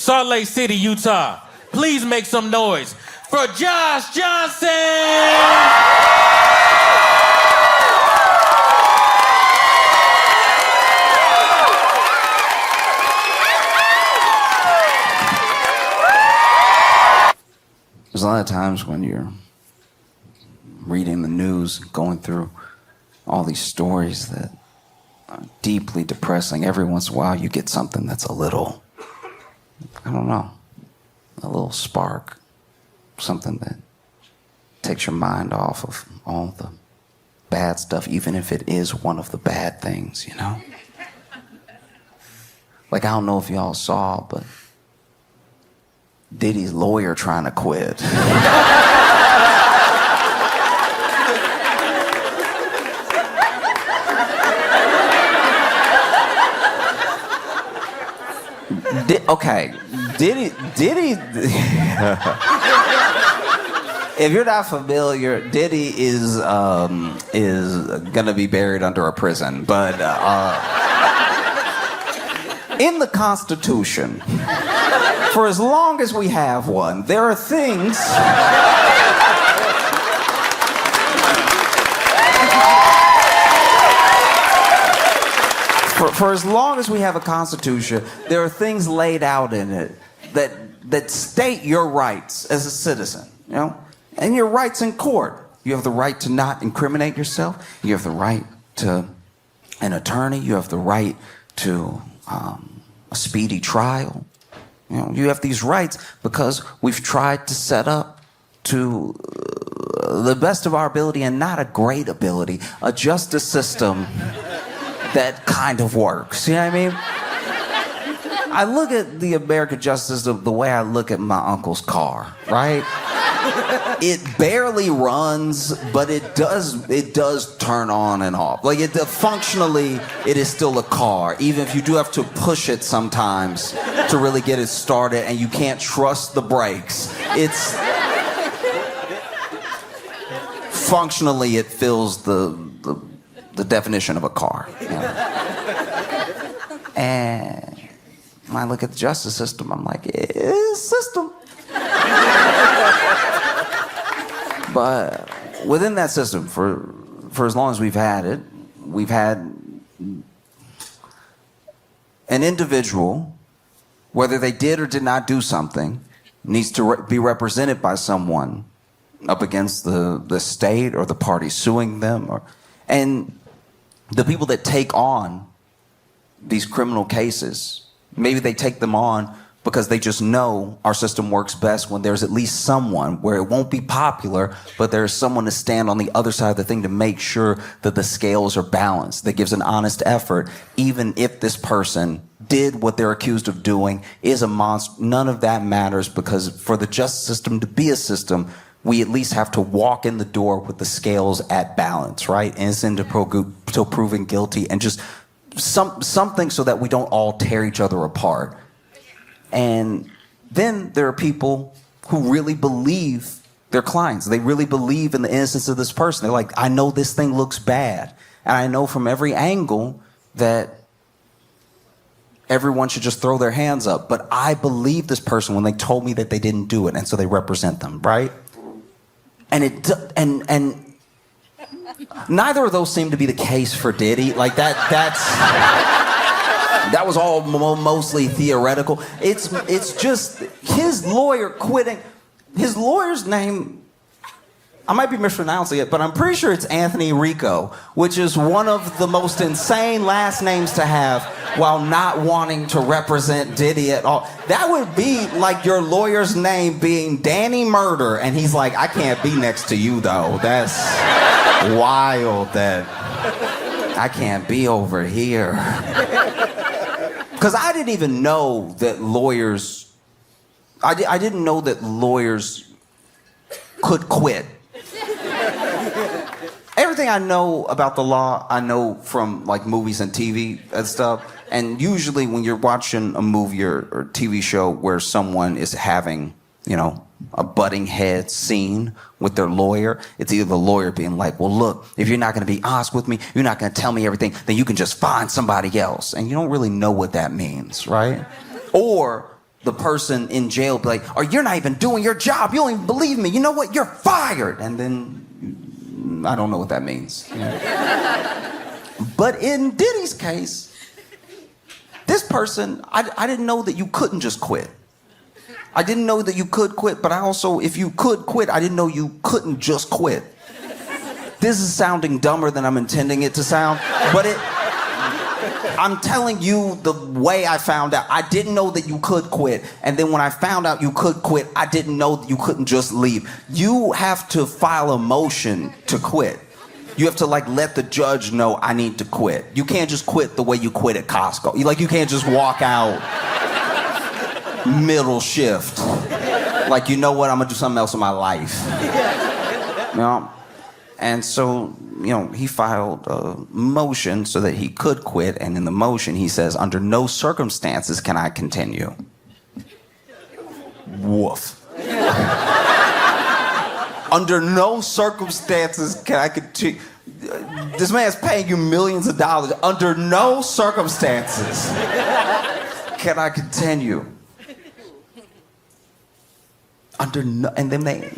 Salt Lake City, Utah. Please make some noise for Josh Johnson! There's a lot of times when you're reading the news, going through all these stories that are deeply depressing. Every once in a while you get something that's a little, I don't know, a little spark. Something that takes your mind off of all the bad stuff, even if it is one of the bad things, you know? Like, I don't know if y'all saw, but Diddy's lawyer trying to quit. Diddy. If you're not familiar, Diddy is gonna be buried under a prison, but in the Constitution, for as long as we have one, there are things for as long as we have a Constitution, there are things laid out in it that state your rights as a citizen, you know? And your rights in court. You have the right to not incriminate yourself. You have the right to an attorney. You have the right to a speedy trial. You know, you have these rights because we've tried to set up to the best of our ability, and not a great ability, a justice system that kind of works. You know what I mean? I look at the American justice system the way I look at my uncle's car, right? It barely runs, but it does turn on and off. Like, functionally, it is still a car, even if you do have to push it sometimes to really get it started, and you can't trust the brakes. Functionally, it fills the definition of a car. You know? And when I look at the justice system, I'm like, it's a system. But within that system, for as long as we've had it, we've had an individual, whether they did or did not do something, needs to be represented by someone up against the state or the party suing them. And the people that take on these criminal cases, maybe they take them on because they just know our system works best when there's at least someone where it won't be popular, but there's someone to stand on the other side of the thing to make sure that the scales are balanced, that gives an honest effort, even if this person did what they're accused of doing, is a monster. None of that matters, because for the justice system to be a system, we at least have to walk in the door with the scales at balance, right? Innocent until proven guilty, and just something so that we don't all tear each other apart. And then there are people who really believe their clients. They really believe in the innocence of this person. They're like, I know this thing looks bad, and I know from every angle that everyone should just throw their hands up, but I believe this person when they told me that they didn't do it, and so they represent them, right? And neither of those seem to be the case for Diddy. Like that was all mostly theoretical. It's just his lawyer quitting. His lawyer's name, I might be mispronouncing it, but I'm pretty sure it's Anthony Rico, which is one of the most insane last names to have while not wanting to represent Diddy at all. That would be like your lawyer's name being Danny Murder, and he's like, I can't be next to you, though. That's wild that I can't be over here. Because I didn't even know that lawyers, I didn't know that lawyers could quit. Everything I know about the law, I know from like movies and TV and stuff. And usually when you're watching a movie or TV show where someone is having, you know, a butting head scene with their lawyer, it's either the lawyer being like, well, look, if you're not going to be honest with me, you're not going to tell me everything, then you can just find somebody else. And you don't really know what that means, right? Or the person in jail be like, "Oh, you're not even doing your job. You don't even believe me. You know what? You're fired." And then I don't know what that means. But in Diddy's case, this person, I didn't know that you couldn't just quit. I didn't know that you could quit, but I also, if you could quit, I didn't know you couldn't just quit. This is sounding dumber than I'm intending it to sound, but I'm telling you the way I found out. I didn't know that you could quit, and then when I found out you could quit, I didn't know that you couldn't just leave. You have to file a motion to quit. You have to let the judge know I need to quit. You can't just quit the way you quit at Costco. You can't just walk out middle shift. You know what? I'm gonna do something else in my life. And so, he filed a motion so that he could quit, and in the motion he says, "Under no circumstances can I continue." Woof. Under no circumstances can I continue. This man's paying you millions of dollars. Under no circumstances can I continue. And then they,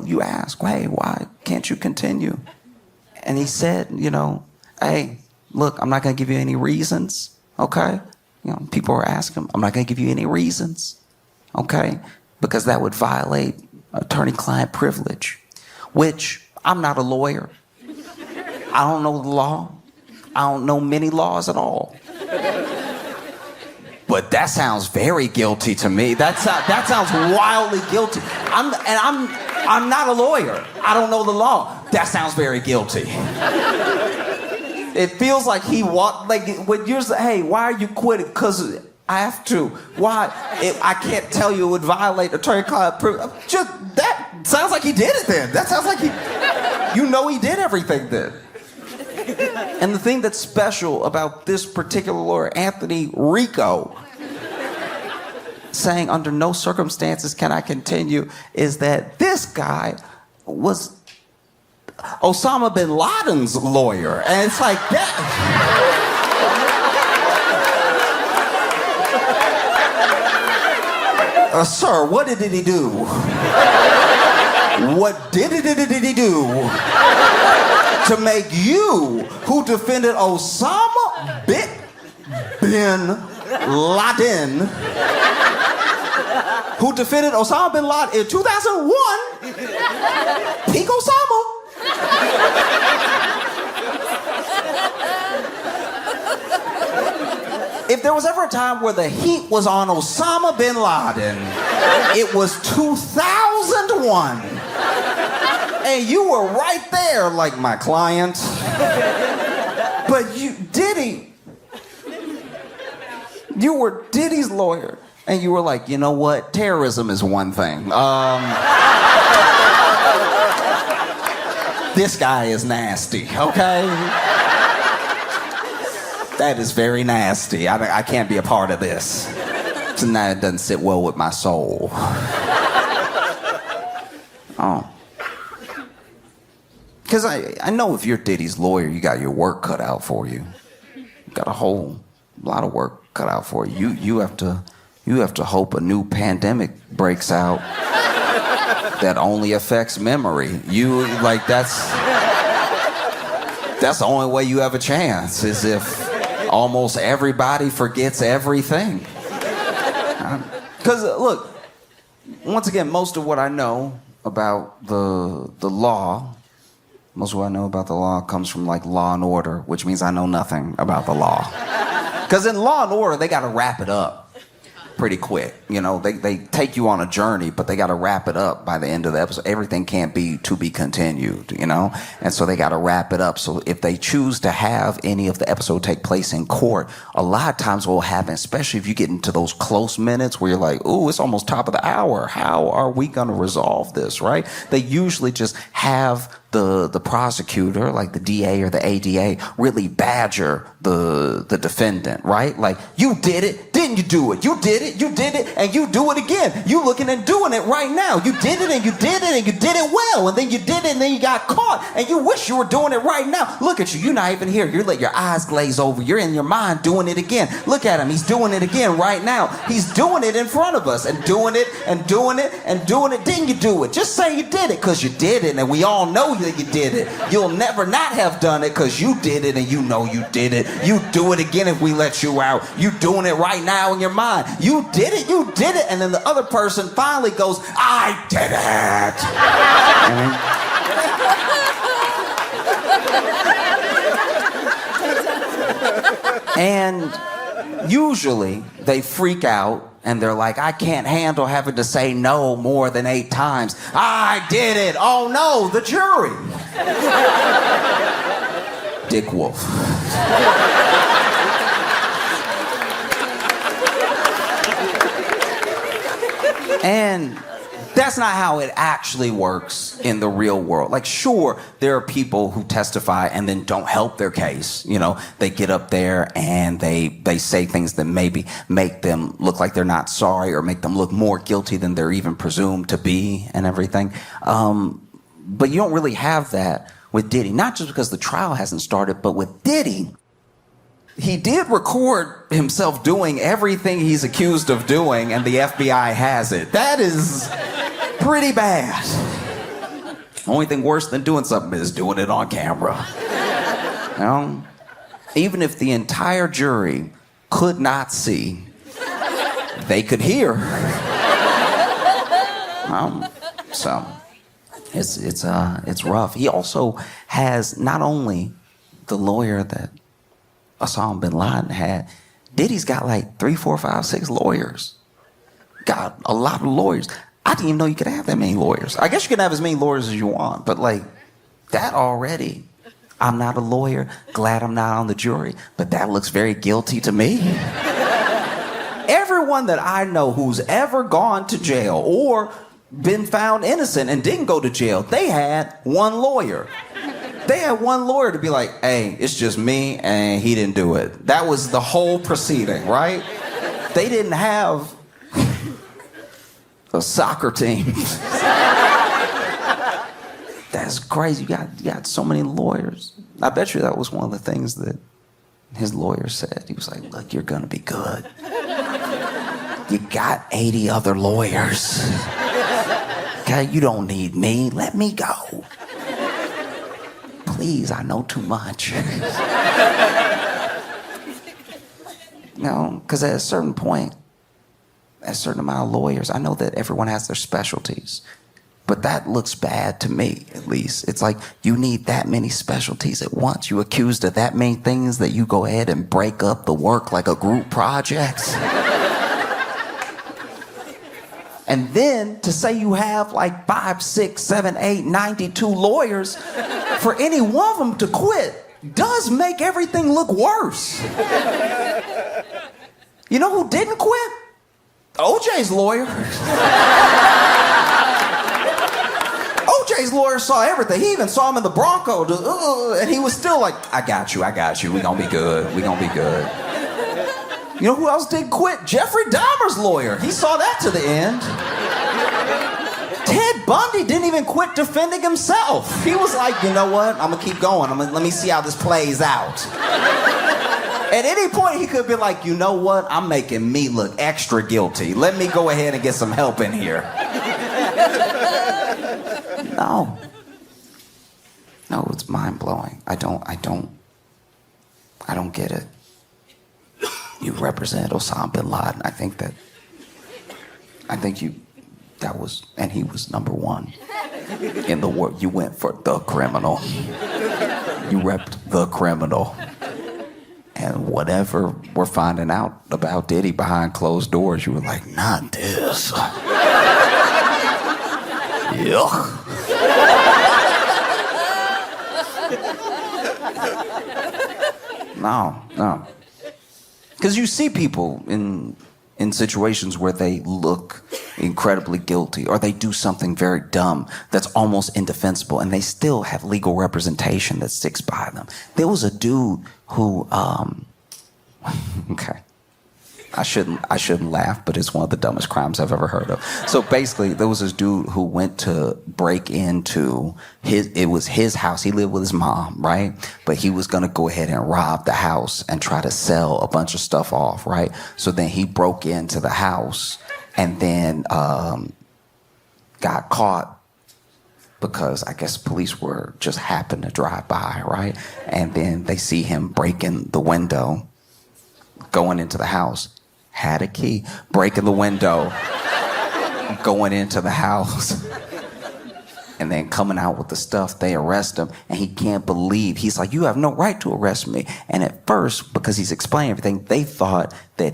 you ask, "Hey, why can't you continue?" And he said, "Hey, look, I'm not going to give you any reasons, okay?" People are asking him, "I'm not going to give you any reasons, okay?" Because that would violate attorney-client privilege, which I'm not a lawyer. I don't know the law. I don't know many laws at all. But that sounds very guilty to me. That sounds wildly guilty. I'm not a lawyer. I don't know the law. That sounds very guilty. It feels like he walked, when you're saying, "Hey, why are you quitting?" "Because I have to." "Why?" "I can't tell you, it would violate attorney-client privilege." That sounds like he did it then. That sounds like he did everything then. And the thing that's special about this particular lawyer, Anthony Rico, saying "under no circumstances can I continue," is that this guy was Osama bin Laden's lawyer. And it's like that. Sir, what did he do? What did he do to make you, who defended Osama bin Laden, who defended Osama bin Laden in 2001, Pink Osama? If there was ever a time where the heat was on Osama bin Laden, it was 2001. And you were right there, like my client. But you were Diddy's lawyer. And you were like, "You know what? Terrorism is one thing. This guy is nasty, okay? That is very nasty. I can't be a part of this. Tonight it doesn't sit well with my soul." Oh. Because I know if you're Diddy's lawyer, you got your work cut out for you. You got a whole lot of work cut out for you. You have to hope a new pandemic breaks out that only affects memory. That's the only way you have a chance, is if almost everybody forgets everything. Because look, once again, most of what I know about the law, most of what I know about the law comes from Law and Order, which means I know nothing about the law. Because in Law and Order, they got to wrap it up pretty quick. They take you on a journey, but they got to wrap it up by the end of the episode. Everything can't be to be continued, And so they got to wrap it up. So if they choose to have any of the episode take place in court, a lot of times what will happen, especially if you get into those close minutes where you're like, "Ooh, it's almost top of the hour. How are we going to resolve this?" Right? They usually just have the prosecutor, like the DA or the ADA, really badger the defendant, right? "You did it. didn't you do it? You did it, and you do it again. You looking and doing it right now. You did it, and you did it, and you did it well, and then you did it, and then you got caught, and you wish you were doing it right now. Look at you. You're not even here. You're letting your eyes glaze over. You're in your mind doing it again. Look at him. He's doing it again right now. He's doing it in front of us, and doing it, and doing it, and doing it. Didn't you do it? Just say you did it, because you did it, and we all know that you did it. You'll never not have done it, because you did it, and you know you did it. You do it again if we let you out. You doing it right now in your mind. You did it, and then the other person finally goes, I did it. And usually they freak out and they're like, I can't handle having to say no more than 8 times. I did it. Oh no, the jury. Dick Wolf. And that's not how it actually works in the real world. Like, sure, there are people who testify and then don't help their case. You know, they get up there and they say things that maybe make them look like they're not sorry or make them look more guilty than they're even presumed to be and everything. But you don't really have that with Diddy. Not just because the trial hasn't started, but with Diddy, he did record himself doing everything he's accused of doing, and the FBI has it. That is pretty bad. Only thing worse than doing something is doing it on camera. You know? Even if the entire jury could not see, they could hear. So it's rough. He also has not only the lawyer that Osama bin Laden had, Diddy's got like 3, 4, 5, 6 lawyers. Got a lot of lawyers. I didn't even know you could have that many lawyers. I guess you can have as many lawyers as you want, but like that already. I'm not a lawyer. Glad I'm not on the jury, but that looks very guilty to me. Everyone that I know who's ever gone to jail or been found innocent and didn't go to jail, they had one lawyer. They had one lawyer to be like, hey, it's just me and he didn't do it. That was the whole proceeding, right? They didn't have a soccer team. That's crazy. You got so many lawyers. I bet you that was one of the things that his lawyer said. He was like, look, you're gonna be good. You got 80 other lawyers. Okay, you don't need me. Let me go. Please, I know too much. No, because at a certain point, a certain amount of lawyers, I know that everyone has their specialties, but that looks bad to me, at least. It's like you need that many specialties at once. You accused of that many things that you go ahead and break up the work like a group project. And then to say you have like 5, 6, 7, 8, 92 lawyers, for any one of them to quit does make everything look worse. You know who didn't quit? OJ's lawyer. OJ's lawyer saw everything. He even saw him in the Bronco, and he was still like, I got you. We gonna be good. You know who else didn't quit? Jeffrey Dahmer's lawyer. He saw that to the end. Ted Bundy didn't even quit defending himself. He was like, you know what? I'm gonna keep going. Let me see how this plays out. At any point, he could be like, you know what? I'm making me look extra guilty. Let me go ahead and get some help in here. No, it's mind-blowing. I don't get it. You represent Osama bin Laden. I think he was number one in the world. You went for the criminal. You repped the criminal. And whatever we're finding out about Diddy behind closed doors, you were like, not this. Yuck. No. Because you see people in situations where they look incredibly guilty or they do something very dumb that's almost indefensible and they still have legal representation that sticks by them. There was a dude who, okay. I shouldn't laugh, but it's one of the dumbest crimes I've ever heard of. So basically, there was this dude who went to break into it was his house. He lived with his mom, right? But he was gonna go ahead and rob the house and try to sell a bunch of stuff off, right? So then he broke into the house and then got caught because I guess police were just happened to drive by, right? And then they see him breaking the window, going into the house, had a key, breaking the window, going into the house, and then coming out with the stuff. They arrest him, and he can't believe. He's like, you have no right to arrest me. And at first, because he's explaining everything, they thought they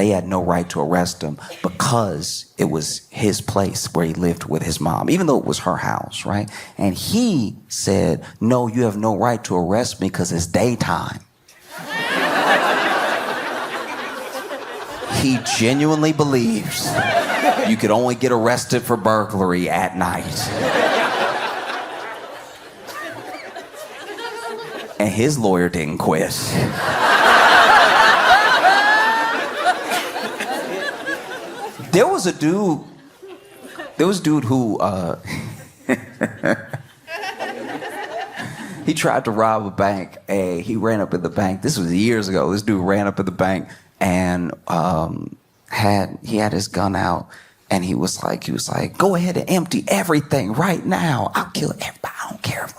had no right to arrest him because it was his place where he lived with his mom, even though it was her house, right? And he said, no, you have no right to arrest me because it's daytime. He genuinely believes you could only get arrested for burglary at night. And his lawyer didn't quit. There was a dude who he tried to rob a bank. He ran up in the bank. This was years ago. This dude ran up in the bank and he had his gun out, and he was like, go ahead and empty everything right now. I'll kill everybody. I don't care,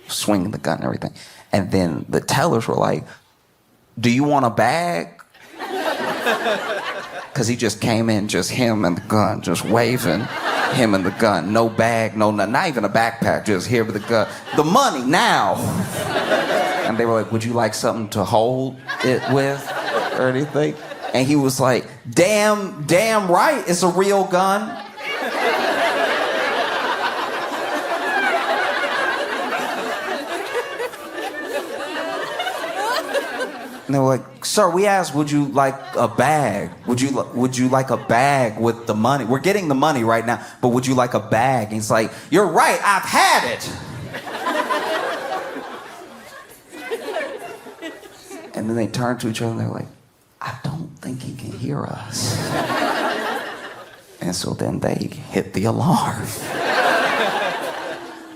swinging the gun and everything. And then the tellers were like, do you want a bag? Because he just came in, just him and the gun, just waving, him and the gun. No bag, not even a backpack, just here with the gun. The money now. And they were like, would you like something to hold it with or anything? And he was like, damn right, it's a real gun. And they were like, sir, we asked, would you like a bag? Would you like a bag with the money? We're getting the money right now, but would you like a bag? And he's like, you're right, I've had it. And then they turned to each other and they're like, I don't think he can hear us. And so then they hit the alarm.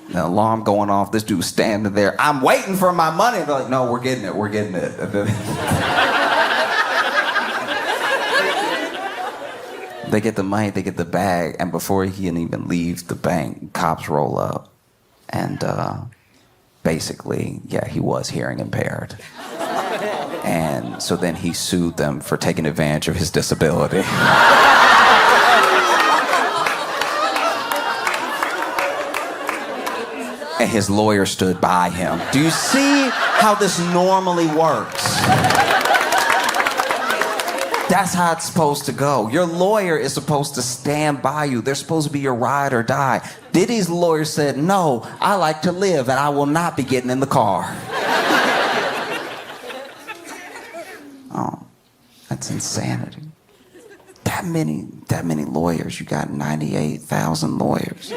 The alarm going off, this dude's standing there. I'm waiting for my money. They're like, no, we're getting it. They get the money, they get the bag, and before he can even leave the bank, cops roll up. And basically, he was hearing impaired. And so then he sued them for taking advantage of his disability. And his lawyer stood by him. Do you see how this normally works? That's how it's supposed to go. Your lawyer is supposed to stand by you. They're supposed to be your ride or die. Diddy's lawyer said, no, I like to live and I will not be getting in the car. Oh, that's insanity. That many lawyers. You got 98,000 lawyers.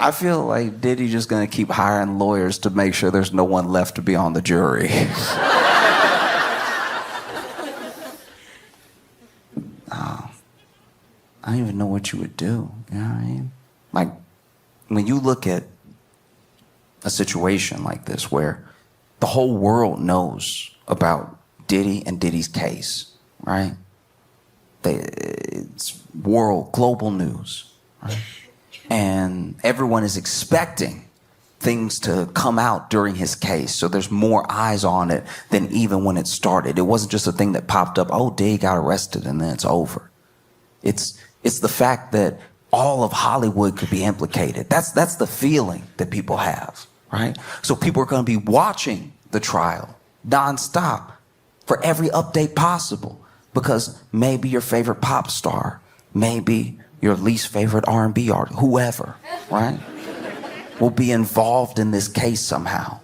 I feel like Diddy just gonna keep hiring lawyers to make sure there's no one left to be on the jury. I don't even know what you would do. You know what I mean? Like, when you look at a situation like this where the whole world knows about Diddy and Diddy's case, right? It's global news, right? And everyone is expecting things to come out during his case. So there's more eyes on it than even when it started. It wasn't just a thing that popped up, oh, Diddy got arrested and then it's over. It's the fact that all of Hollywood could be implicated. That's the feeling that people have, right? So people are going to be watching the trial nonstop for every update possible, because maybe your favorite pop star, maybe your least favorite R&B artist, whoever, right, will be involved in this case somehow.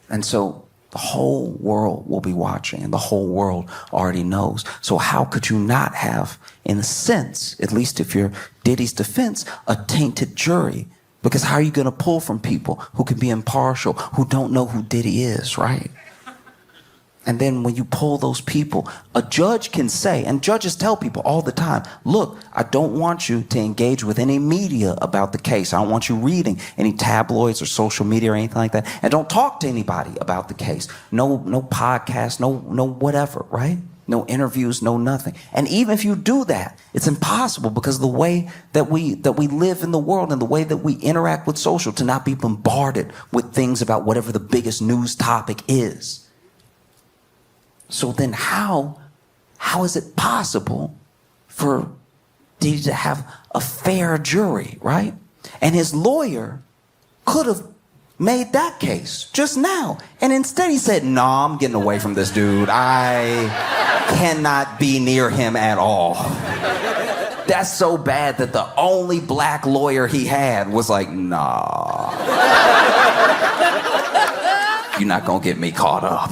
And so the whole world will be watching, and the whole world already knows. So how could you not have, in a sense, at least if you're Diddy's defense, a tainted jury? Because how are you going to pull from people who can be impartial, who don't know who Diddy is, right? And then when you pull those people, a judge can say, and judges tell people all the time, look, I don't want you to engage with any media about the case. I don't want you reading any tabloids or social media or anything like that. And don't talk to anybody about the case. No podcast, no whatever, right? No interviews, no nothing. And even if you do that, it's impossible because of the way that we live in the world and the way that we interact with social to not be bombarded with things about whatever the biggest news topic is. So then how is it possible for Diddy to have a fair jury, right? And his lawyer could have made that case just now. And instead he said, no, I'm getting away from this dude. I cannot be near him at all. That's so bad that the only black lawyer he had was like, nah. You're not gonna get me caught up.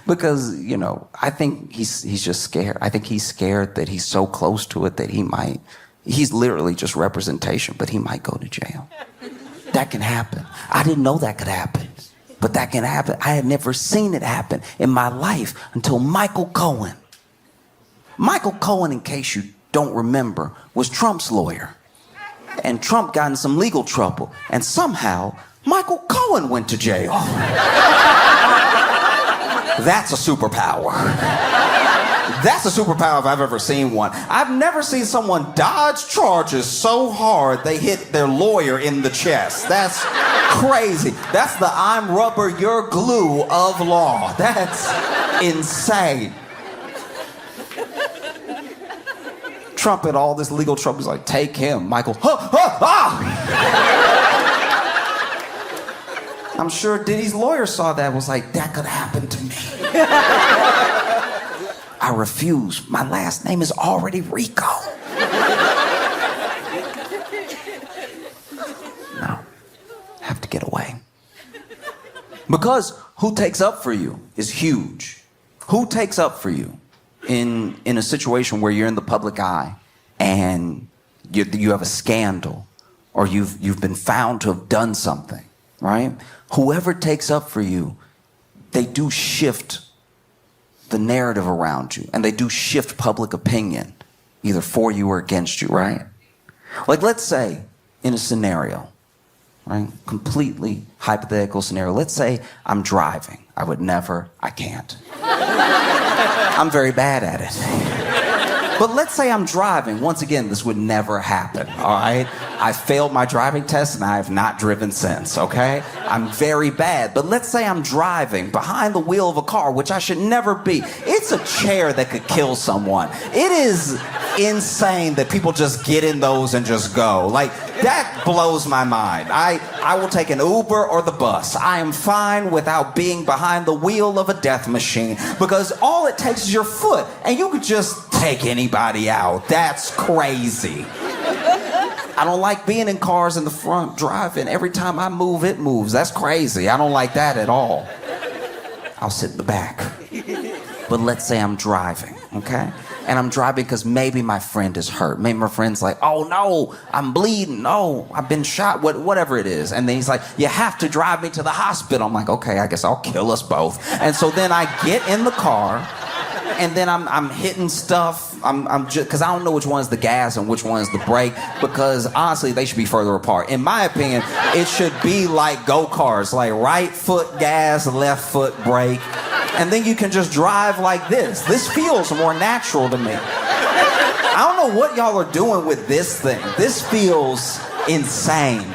Because you know, I think he's just scared. I think he's scared that he's so close to it that he's literally just representation, but he might go to jail. That can happen. I didn't know that could happen, but that can happen. I had never seen it happen in my life until Michael Cohen. Michael Cohen, in case you don't remember, was Trump's lawyer. And Trump got in some legal trouble, and somehow Michael Cohen went to jail. That's a superpower. That's a superpower if I've ever seen one. I've never seen someone dodge charges so hard they hit their lawyer in the chest. That's crazy. That's the I'm rubber, you're glue of law. That's insane. Trump had all this legal trouble. He's like, take him. Michael, I'm sure Diddy's lawyer saw that and was like, that could happen to me. I refuse. My last name is already Rico. No, have to get away. Because who takes up for you is huge. Who takes up for you in a situation where you're in the public eye and you have a scandal or you've been found to have done something, right? Whoever takes up for you, they do shift the narrative around you, and they do shift public opinion, either for you or against you, right? Like, let's say in a scenario, right? Completely hypothetical scenario. Let's say I'm driving. I can't. I'm very bad at it. But let's say I'm driving. Once again, this would never happen, all right? I failed my driving test and I have not driven since, okay? I'm very bad. But let's say I'm driving behind the wheel of a car, which I should never be. It's a chair that could kill someone. It is insane that people just get in those and just go. Like, that blows my mind. I will take an Uber or the bus. I am fine without being behind the wheel of a death machine because all it takes is your foot and you could just take anybody out. That's crazy. I don't like being in cars in the front driving. Every time I move, it moves. That's crazy. I don't like that at all. I'll sit in the back. But let's say I'm driving, okay? And I'm driving because maybe my friend is hurt. Maybe my friend's like, oh no, I'm bleeding. No, I've been shot, whatever it is. And then he's like, you have to drive me to the hospital. I'm like, okay, I guess I'll kill us both. And so then I get in the car and then I'm hitting stuff. I'm just, because I don't know which one's the gas and which one's the brake, because honestly, they should be further apart. In my opinion, it should be like go-karts, like right foot gas, left foot brake. And then you can just drive like this. This feels more natural to me. I don't know what y'all are doing with this thing. This feels insane.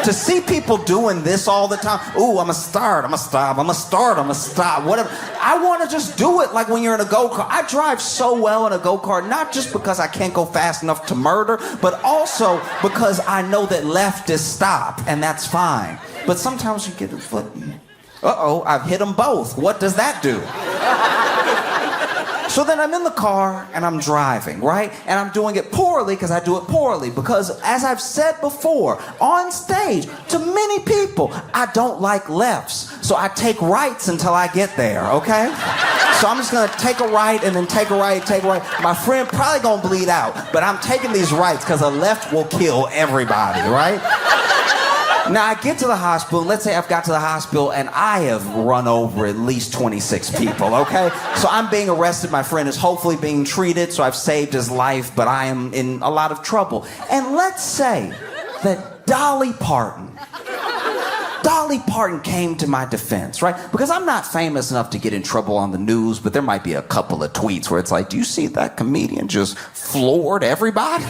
To see people doing this all the time, ooh, I'm gonna start, I'm gonna stop, I'm gonna start, I'm gonna stop, whatever. I wanna just do it like when you're in a go-kart. I drive so well in a go-kart, not just because I can't go fast enough to murder, but also because I know that left is stop, and that's fine. But sometimes you get a foot, uh-oh, I've hit them both. What does that do? So then I'm in the car and I'm driving, right? And I'm doing it poorly because I do it poorly. Because as I've said before, on stage, to many people, I don't like lefts. So I take rights until I get there, okay? So I'm just gonna take a right and then take a right, take a right. My friend probably gonna bleed out, but I'm taking these rights because a left will kill everybody, right? Now I get to the hospital, and let's say I've got to the hospital and I have run over at least 26 people, okay? So I'm being arrested, my friend is hopefully being treated, so I've saved his life, but I am in a lot of trouble. And let's say that Dolly Parton came to my defense, right? Because I'm not famous enough to get in trouble on the news, but there might be a couple of tweets where it's like, do you see that comedian just floored everybody?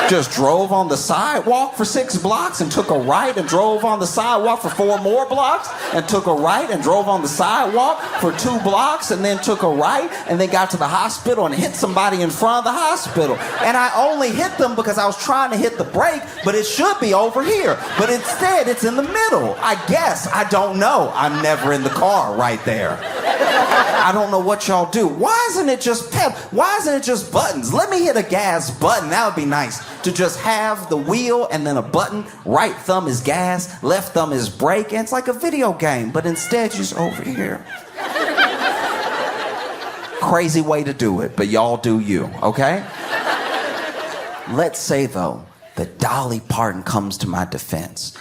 Just drove on the sidewalk for 6 blocks and took a right and drove on the sidewalk for 4 more blocks and took a right and drove on the sidewalk for 2 blocks and then took a right and then got to the hospital and hit somebody in front of the hospital. And I only hit them because I was trying to hit the brake, but it should be over here. But instead, it's in the middle. I guess. I don't know. I'm never in the car right there. I don't know what y'all do. Why isn't it just pep? Why isn't it just buttons? Let me hit a gas button. That would be nice. To just have the wheel and then a button. Right thumb is gas, left thumb is brake, and it's like a video game. But instead, you're just over here. Crazy way to do it, but y'all do you, okay? Let's say, though, that Dolly Parton comes to my defense.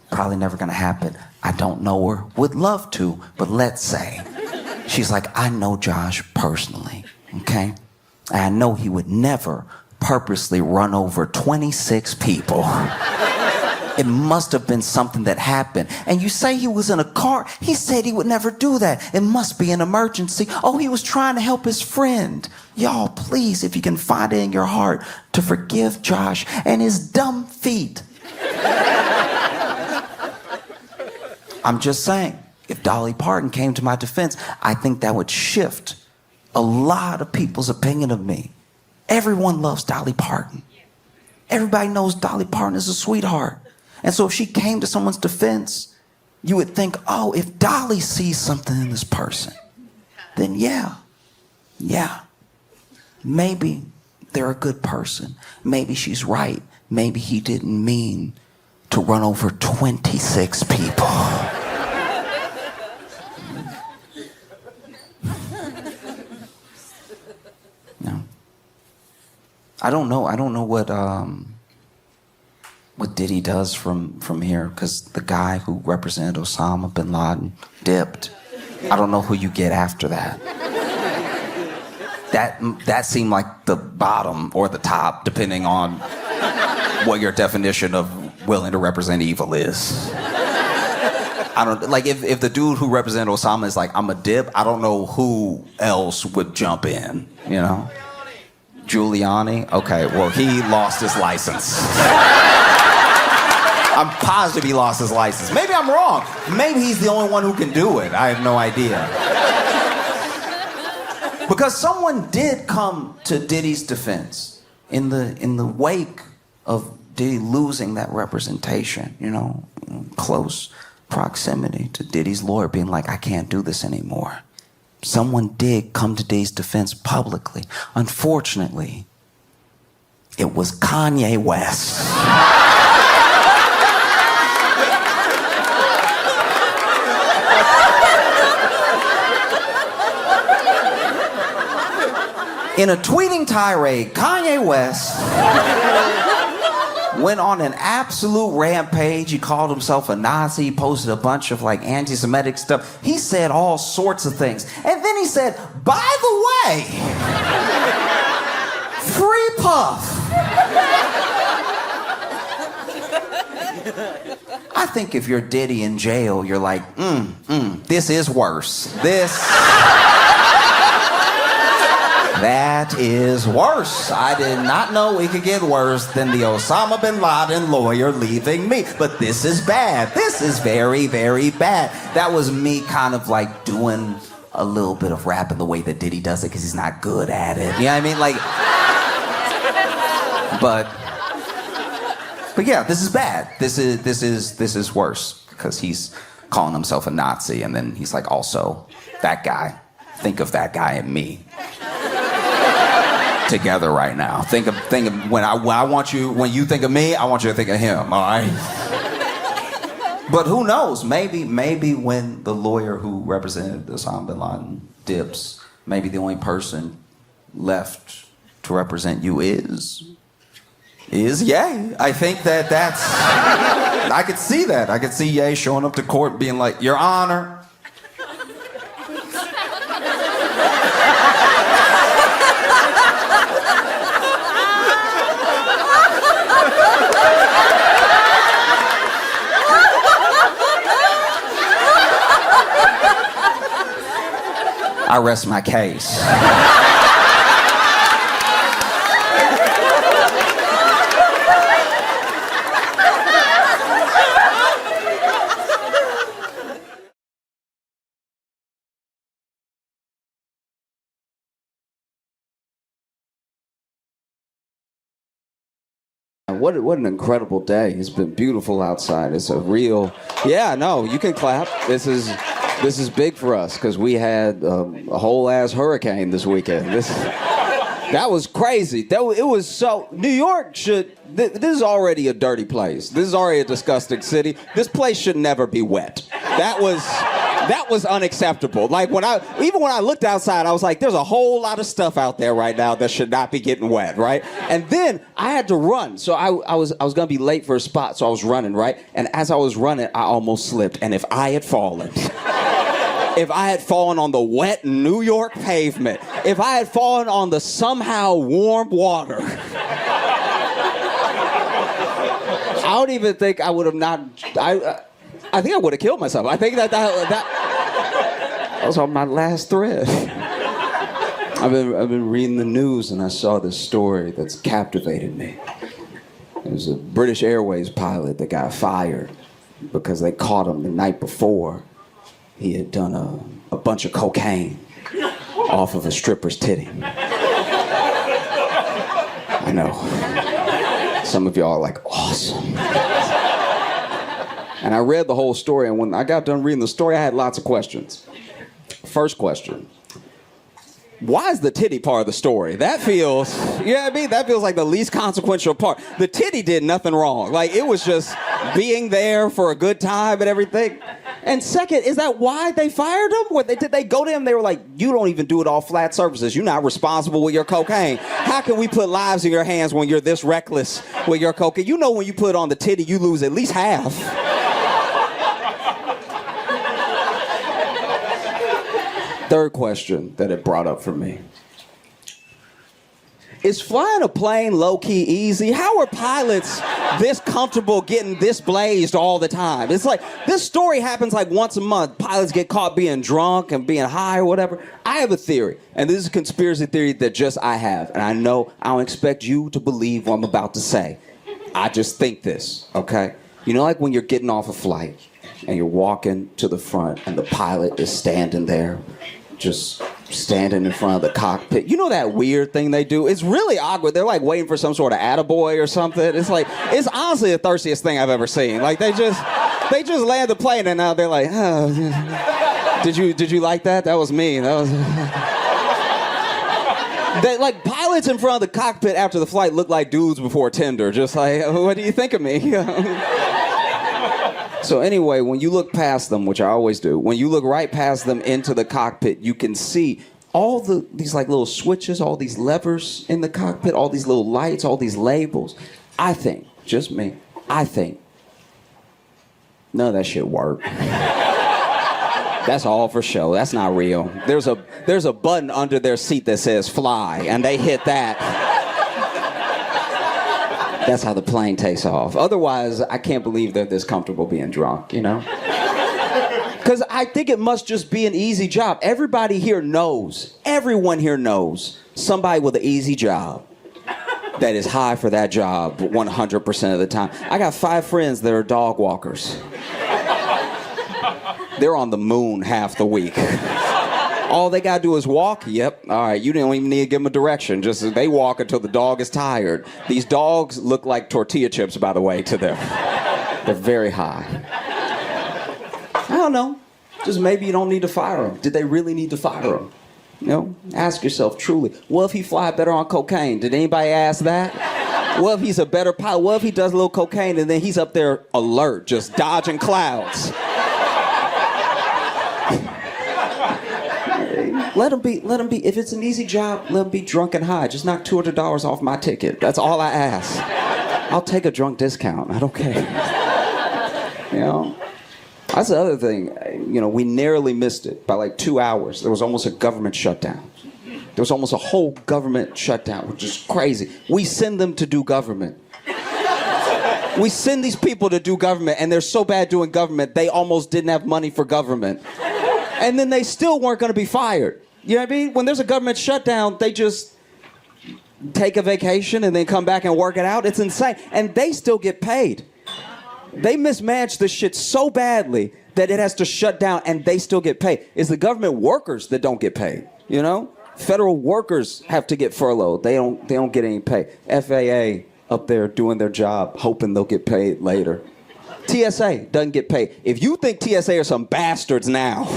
Probably never gonna happen. I don't know her, would love to, but let's say. She's like, I know Josh personally, okay? And I know he would never purposely run over 26 people. It must have been something that happened. And you say he was in a car. He said he would never do that. It must be an emergency. Oh, he was trying to help his friend. Y'all, please, if you can find it in your heart, to forgive Josh and his dumb feet. I'm just saying, if Dolly Parton came to my defense, I think that would shift a lot of people's opinion of me. Everyone loves Dolly Parton. Everybody knows Dolly Parton is a sweetheart. And so if she came to someone's defense, you would think, oh, if Dolly sees something in this person, then yeah, maybe they're a good person. Maybe she's right. Maybe he didn't mean to run over 26 people. No. I don't know what Diddy does from here, because the guy who represented Osama bin Laden dipped. I don't know who you get after that. That seemed like the bottom or the top, depending on what your definition of willing to represent evil is. I don't like if the dude who represented Osama is like, I'm a dip, I don't know who else would jump in, you know? Giuliani? Okay, well, he lost his license. I'm positive he lost his license. Maybe I'm wrong. Maybe he's the only one who can do it. I have no idea. Because someone did come to Diddy's defense in the wake of Diddy losing that representation, you know, close proximity to Diddy's lawyer being like, I can't do this anymore. Someone did come to Diddy's defense publicly. Unfortunately, it was Kanye West. In a tweeting tirade, Kanye West went on an absolute rampage. He called himself a Nazi. He posted a bunch of like anti-Semitic stuff. He said all sorts of things. And then he said, by the way, free Puff. I think if you're Diddy in jail, you're like, this is worse. That is worse. I did not know it could get worse than the Osama bin Laden lawyer leaving me. But this is bad. This is very, very bad. That was me kind of like doing a little bit of rap in the way that Diddy does it because he's not good at it. You know what I mean? Like, but yeah, this is bad. This is worse because he's calling himself a Nazi, and then he's like, also, that guy. Think of that guy and me together right now. Think of when you think of me, I want you to think of him, all right? But who knows? Maybe when the lawyer who represented Osama bin Laden dips, maybe the only person left to represent you is is Ye. I think that's... I could see that. I could see Ye showing up to court being like, Your Honor, I rest my case. What an incredible day. It's been beautiful outside. It's a real... Yeah, no, you can clap. This is big for us because we had a whole ass hurricane this weekend. That was crazy. It was so... New York should... This is already a dirty place. This is already a disgusting city. This place should never be wet. That was unacceptable. Like even when I looked outside, I was like, there's a whole lot of stuff out there right now that should not be getting wet, right? And then I had to run. So I was gonna be late for a spot, so I was running, right? And as I was running, I almost slipped. And if I had fallen on the wet New York pavement, if I had fallen on the somehow warm water, I don't even think I would have not... I think I would have killed myself. I think that was on my last thread. I've been reading the news and I saw this story that's captivated me. It was a British Airways pilot that got fired because they caught him the night before. He had done a bunch of cocaine off of a stripper's titty. I know. Some of y'all are like, awesome. And I read the whole story, and when I got done reading the story, I had lots of questions. First question. Why is the titty part of the story? That feels, you know what I mean? That feels like the least consequential part. The titty did nothing wrong. Like, it was just being there for a good time and everything. And second, is that why they fired him? Did they go to him? They were like, you don't even do it off flat surfaces. You're not responsible with your cocaine. How can we put lives in your hands when you're this reckless with your cocaine? You know when you put it on the titty, you lose at least half. Third question that it brought up for me. Is flying a plane low-key easy? How are pilots this comfortable getting this blazed all the time? It's like, this story happens like once a month. Pilots get caught being drunk and being high or whatever. I have a theory, and this is a conspiracy theory that just I have. And I know I don't expect you to believe what I'm about to say. I just think this, okay? You know, like when you're getting off a flight and you're walking to the front and the pilot is standing there, just standing in front of the cockpit. You know that weird thing they do? It's really awkward. They're like waiting for some sort of attaboy or something. It's like, it's honestly the thirstiest thing I've ever seen. Like they just land the plane and now they're like, oh, did you like that? That was me. That was... They, like, pilots in front of the cockpit after the flight look like dudes before Tinder. Just like, what do you think of me? So anyway, when you look past them, which I always do, when you look right past them into the cockpit, you can see all these like little switches, all these levers in the cockpit, all these little lights, all these labels. I think, just me, I think none of that shit worked. That's all for show. That's not real. There's a button under their seat that says fly, and they hit that. That's how the plane takes off. Otherwise, I can't believe they're this comfortable being drunk, you know? Because I think it must just be an easy job. Everyone here knows somebody with an easy job that is high for that job 100% of the time. I got 5 friends that are dog walkers. They're on the moon half the week. All they gotta do is walk. Yep. All right. You don't even need to give them a direction. Just they walk until the dog is tired. These dogs look like tortilla chips, by the way, to them. They're very high. I don't know. Just maybe you don't need to fire them. Did they really need to fire them? You know, ask yourself truly. What if he fly better on cocaine? Did anybody ask that? What if he's a better pilot? What if he does a little cocaine and then he's up there alert, just dodging clouds? Let him be. If it's an easy job, let him be drunk and high. Just knock $200 off my ticket. That's all I ask. I'll take a drunk discount. I don't care. You know? That's the other thing. You know, we narrowly missed it by like 2 hours. There was almost a government shutdown. There was almost a whole government shutdown, which is crazy. We send them to do government. We send these people to do government, and they're so bad doing government, they almost didn't have money for government. And then they still weren't going to be fired. You know what I mean? When there's a government shutdown, they just take a vacation and then come back and work it out. It's insane. And they still get paid. They mismanage this shit so badly that it has to shut down, and they still get paid. It's the government workers that don't get paid, you know? Federal workers have to get furloughed. They don't get any pay. FAA up there doing their job, hoping they'll get paid later. TSA doesn't get paid. If you think TSA are some bastards now,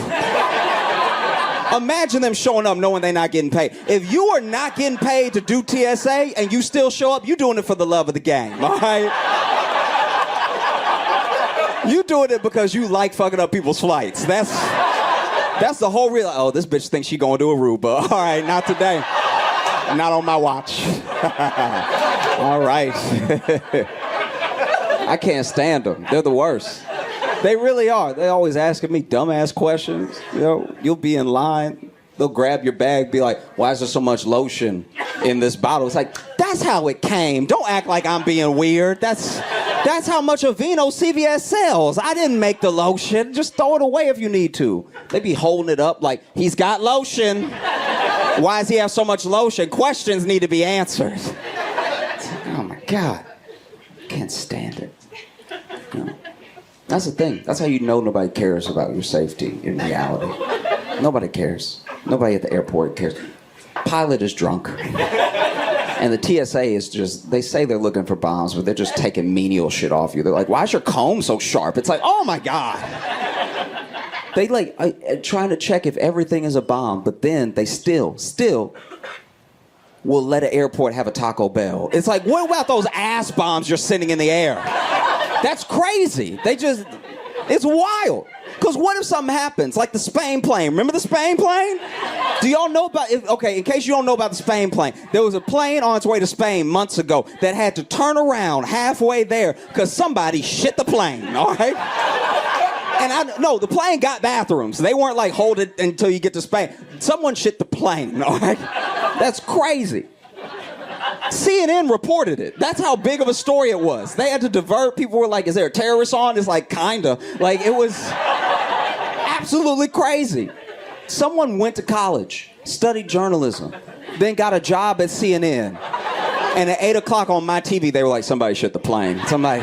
imagine them showing up knowing they're not getting paid. If you are not getting paid to do TSA and you still show up, you're doing it for the love of the game, all right? You doing it because you like fucking up people's flights. That's the whole real. Oh, this bitch thinks she going to Aruba. All right, not today. Not on my watch. All right. I can't stand them. They're the worst. They really are. They always asking me dumbass questions. You know, you'll be in line. They'll grab your bag, be like, why is there so much lotion in this bottle? It's like, that's how it came. Don't act like I'm being weird. That's how much Aveeno CVS sells. I didn't make the lotion. Just throw it away if you need to. They be holding it up like, he's got lotion. Why does he have so much lotion? Questions need to be answered. Oh my God. Can't stand it. You know, that's the thing. That's how you know nobody cares about your safety in reality. Nobody cares. Nobody at the airport cares. Pilot is drunk. And the TSA is just, they say they're looking for bombs, but they're just taking menial shit off you. They're like, why is your comb so sharp? It's like, oh my God. They like trying to check if everything is a bomb, but then they still will let an airport have a Taco Bell. It's like, what about those ass bombs you're sending in the air? That's crazy. It's wild. Because what if something happens, like the Spain plane? Remember the Spain plane? Do y'all know about it? Okay, in case you don't know about the Spain plane, there was a plane on its way to Spain months ago that had to turn around halfway there because somebody shit the plane, all right? And no, the plane got bathrooms. They weren't like, hold it until you get to Spain. Someone shit the plane, all right? That's crazy. CNN reported it. That's how big of a story it was. They had to divert. People were like, is there a terrorist on? It's like, kinda. Like, it was absolutely crazy. Someone went to college, studied journalism, then got a job at CNN. And at 8 o'clock on my TV, they were like, somebody shit the plane. Somebody.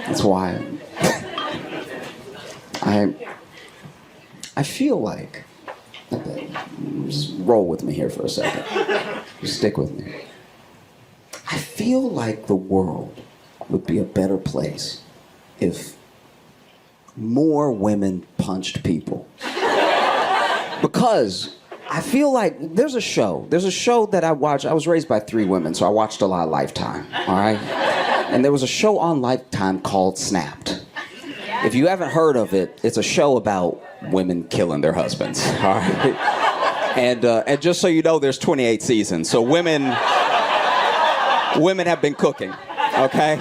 That's why I feel like, just roll with me here for a second. Just stick with me. I feel like the world would be a better place if more women punched people. Because I feel like there's a show that I watch. I was raised by 3 women, so I watched a lot of Lifetime, all right? And there was a show on Lifetime called Snapped. If you haven't heard of it, it's a show about women killing their husbands, all right? And just so you know, there's 28 seasons, so women have been cooking, okay?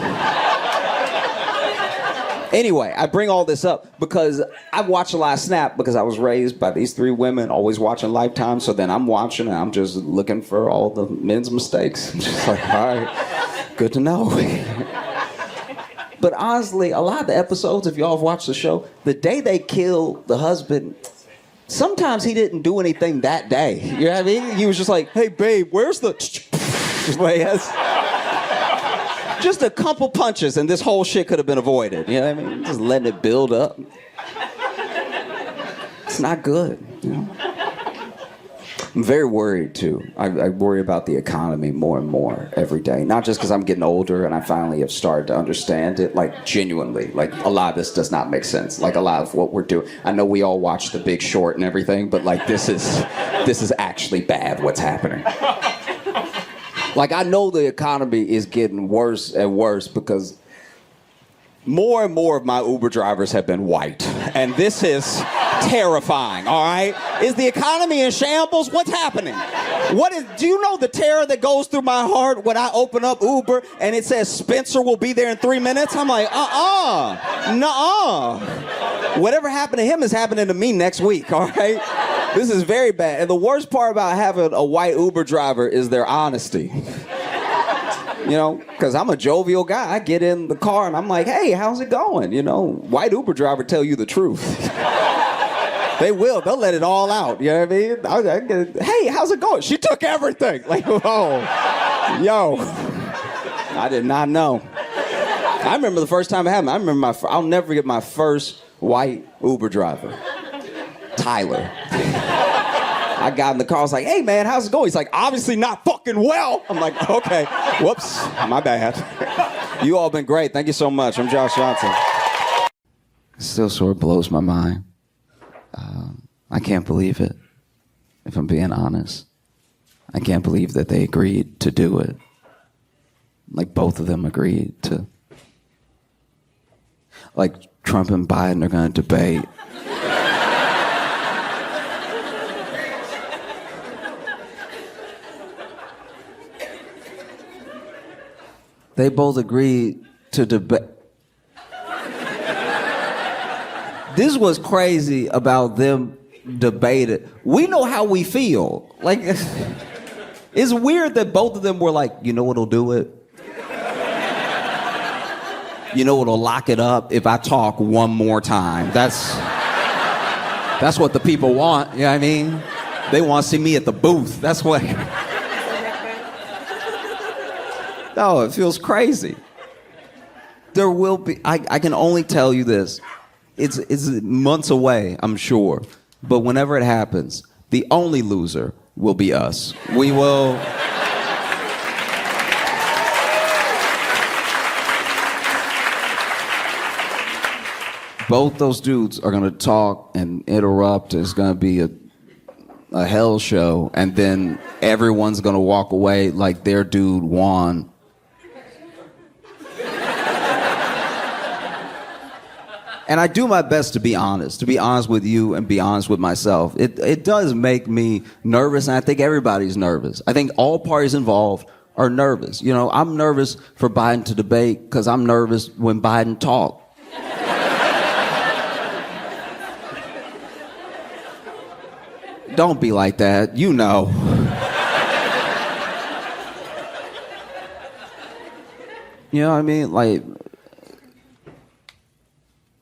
Anyway, I bring all this up because I watch a lot of Snap because I was raised by these 3 women, always watching Lifetime, so then I'm watching and I'm just looking for all the men's mistakes. I'm just like, all right, good to know. But honestly, a lot of the episodes, if y'all have watched the show, the day they kill the husband, sometimes he didn't do anything that day. You know what I mean? He was just like, hey, babe, where's the... Just a couple punches and this whole shit could have been avoided. You know what I mean? Just letting it build up. It's not good, you know? I'm very worried, too. I worry about the economy more and more every day. Not just because I'm getting older and I finally have started to understand it, like, genuinely. Like, a lot of this does not make sense. Like, a lot of what we're doing. I know we all watch The Big Short and everything, but, like, this is actually bad, what's happening. Like, I know the economy is getting worse and worse because more and more of my Uber drivers have been white. And this is terrifying, all right? Is the economy in shambles? What's happening? Do you know the terror that goes through my heart when I open up Uber and it says Spencer will be there in 3 minutes? I'm like, nuh-uh. Whatever happened to him is happening to me next week, all right? This is very bad. And the worst part about having a white Uber driver is their honesty. You know, because I'm a jovial guy. I get in the car and I'm like, hey, how's it going? You know, white Uber driver tell you the truth. They will. They'll let it all out. You know what I mean? Hey, how's it going? She took everything. Like, oh, yo. I did not know. I remember the first time it happened. I'll never forget my first white Uber driver. Tyler. I got in the car, I was like, hey man, how's it going? He's like, obviously not fucking well. I'm like, okay, whoops, my bad. You all been great, thank you so much. I'm Josh Johnson. It still sort of blows my mind. I can't believe it, if I'm being honest. I can't believe that they agreed to do it. Like both of them agreed to. Like Trump and Biden are gonna debate. They both agreed to debate. This was crazy about them debating. We know how we feel. Like, it's weird that both of them were like, you know what'll do it? You know what'll lock it up? If I talk one more time. That's what the people want, you know what I mean? They want to see me at the booth. That's what... No, it feels crazy. There will be, I can only tell you this. It's months away, I'm sure. But whenever it happens, the only loser will be us. We will... Both those dudes are gonna talk and interrupt. It's gonna be a hell show. And then everyone's gonna walk away like their dude won. And I do my best to be honest with you and be honest with myself. It does make me nervous, and I think everybody's nervous. I think all parties involved are nervous. You know, I'm nervous for Biden to debate because I'm nervous when Biden talks. Don't be like that, you know. You know what I mean? Like,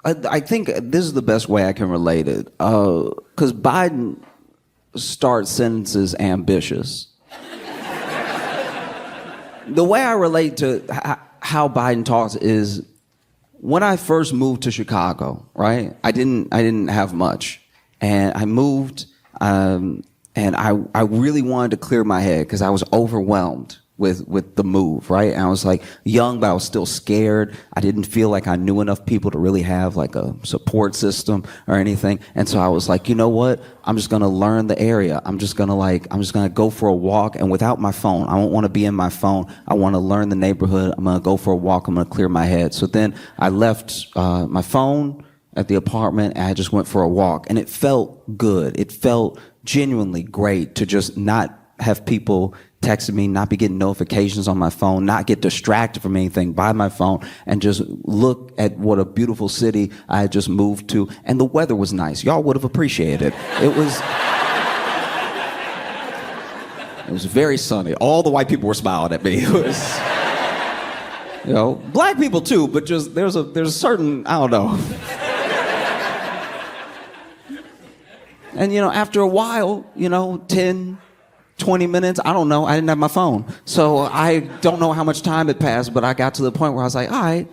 I think this is the best way I can relate it. Because Biden starts sentences ambitious. The way I relate to how Biden talks is when I first moved to Chicago, right? I didn't have much. And I moved, and I really wanted to clear my head because I was overwhelmed with the move, right? And I was like young, but I was still scared. I didn't feel like I knew enough people to really have like a support system or anything. And so I was like, you know what? I'm just gonna learn the area. I'm just gonna go for a walk, and without my phone. I don't want to be in my phone. I want to learn the neighborhood. I'm gonna go for a walk. I'm gonna clear my head. So then I left my phone at the apartment, and I just went for a walk, and it felt good. It felt genuinely great to just not have people texting me, not be getting notifications on my phone, not get distracted from anything by my phone, and just look at what a beautiful city I had just moved to. And the weather was nice. Y'all would have appreciated it. It was very sunny. All the white people were smiling at me. It was, you know, black people too, but just there's a certain, I don't know. And, you know, after a while, you know, 10, 20 minutes, I don't know, I didn't have my phone. So I don't know how much time had passed, but I got to the point where I was like, all right,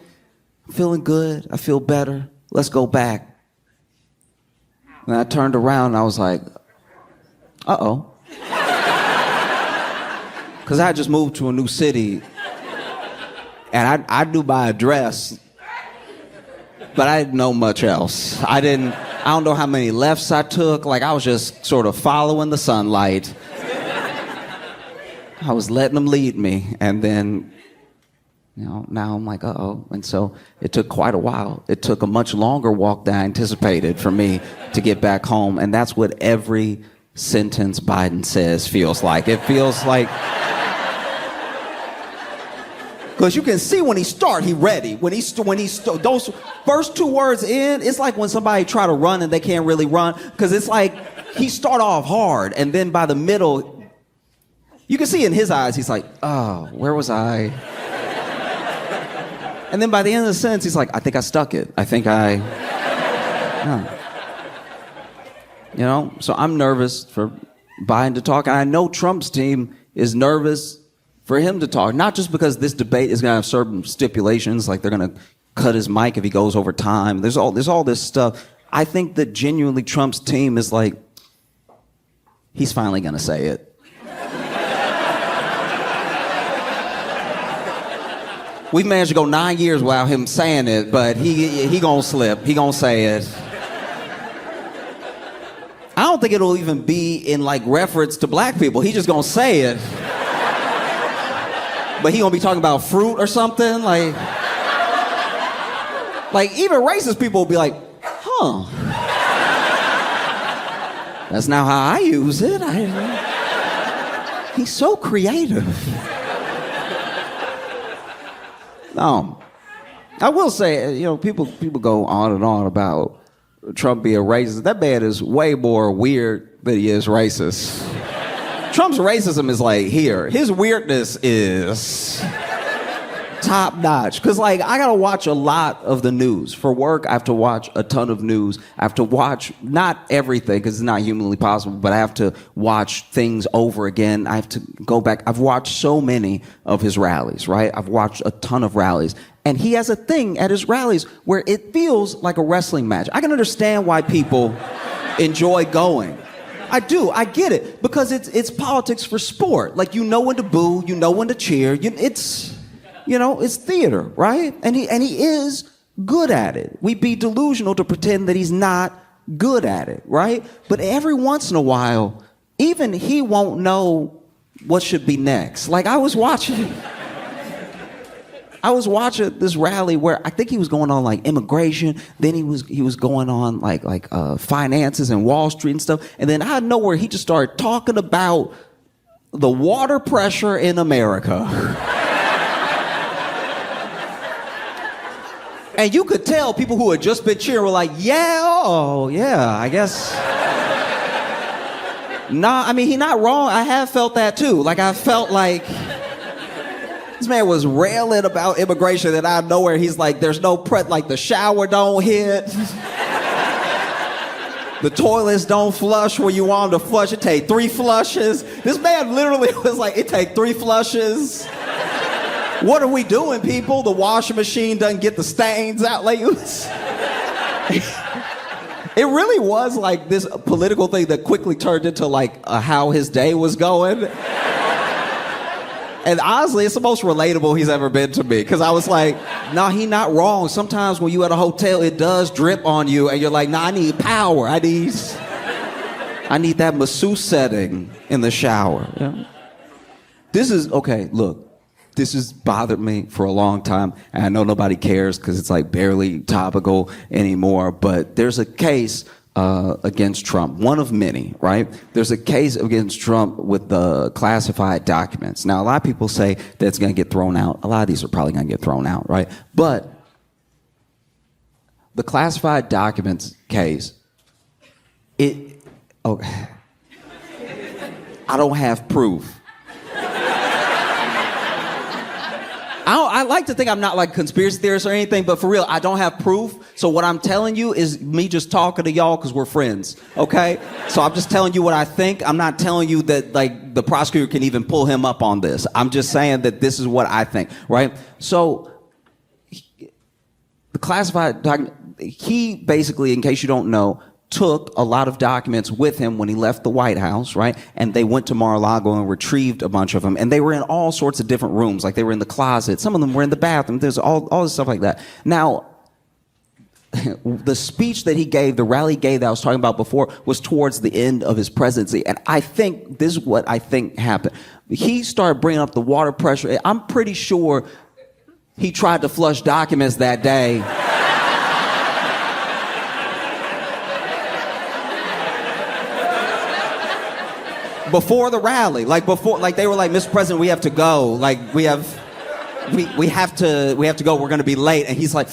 I'm feeling good, I feel better, let's go back. And I turned around and I was like, uh-oh. Because I just moved to a new city, and I knew my address, but I didn't know much else. I don't know how many lefts I took. Like, I was just sort of following the sunlight. I was letting them lead me, and then Now I'm like, uh-oh. And so it took quite a while. It took a much longer walk than I anticipated for me to get back home. And that's what every sentence Biden says feels like. It feels like, because you can see when he start, he ready. When those first two words in, it's like when somebody try to run and they can't really run, because it's like he start off hard, and then by the middle, you can see in his eyes, he's like, oh, where was I? And then by the end of the sentence, he's like, I think I stuck it. So I'm nervous for Biden to talk. And I know Trump's team is nervous for him to talk, not just because this debate is going to have certain stipulations, like they're going to cut his mic if he goes over time. There's all this stuff. I think that genuinely Trump's team is like, he's finally going to say it. We've managed to go 9 years without him saying it, but he gonna slip. He gonna say it. I don't think it'll even be in like reference to black people. He just gonna say it. But he gonna be talking about fruit or something, like even racist people will be like, huh. That's not how I use it. He's so creative. I will say, people go on and on about Trump being racist. That man is way more weird than he is racist. Trump's racism is like here. His weirdness is top notch. Because, I got to watch a lot of the news. For work, I have to watch a ton of news. I have to watch not everything because it's not humanly possible, but I have to watch things over again. I have to go back. I've watched so many of his rallies, right? I've watched a ton of rallies. And he has a thing at his rallies where it feels like a wrestling match. I can understand why people enjoy going. I do. I get it. Because it's politics for sport. Like, you know when to boo, you know when to cheer. It's theater, right? And he is good at it. We'd be delusional to pretend that he's not good at it, right? But every once in a while, even he won't know what should be next. Like, I was watching this rally where I think he was going on like immigration, then he was going on like finances and Wall Street and stuff, and then out of nowhere he just started talking about the water pressure in America. And you could tell people who had just been cheering were like, I guess. Nah, I mean, he's not wrong. I have felt that too. Like, I felt like this man was railing about immigration, and out of nowhere he's like, there's no like the shower don't hit. The toilets don't flush where you want them to flush. It take 3 flushes. This man literally was like, it take 3 flushes. What are we doing, people? The washing machine doesn't get the stains out. Like, it really was like this political thing that quickly turned into like how his day was going. And honestly, it's the most relatable he's ever been to me. Because I was like, nah, he not wrong. Sometimes when you at a hotel, it does drip on you. And you're like, nah, I need power. I need that masseuse setting in the shower. Yeah. This has bothered me for a long time, and I know nobody cares because it's like barely topical anymore, but there's a case against Trump, one of many, right? There's a case against Trump with the classified documents. Now, a lot of people say that it's going to get thrown out. A lot of these are probably going to get thrown out, right? But the classified documents case, I don't have proof. I like to think I'm not like a conspiracy theorist or anything, but for real, I don't have proof. So what I'm telling you is me just talking to y'all because we're friends, okay? So I'm just telling you what I think. I'm not telling you that like the prosecutor can even pull him up on this. I'm just saying that this is what I think, right? So the classified document, he basically, in case you don't know, took a lot of documents with him when he left the White House, right? And they went to Mar-a-Lago and retrieved a bunch of them. And they were in all sorts of different rooms. Like, they were in the closet. Some of them were in the bathroom. There's all this stuff like that. Now, the speech that he gave, the rally he gave that I was talking about before, was towards the end of his presidency. And I think this is what I think happened. He started bringing up the water pressure. I'm pretty sure he tried to flush documents that day. Before the rally, like they were like, Mr. President, we have to go. Like we have to go. We're going to be late. And he's like,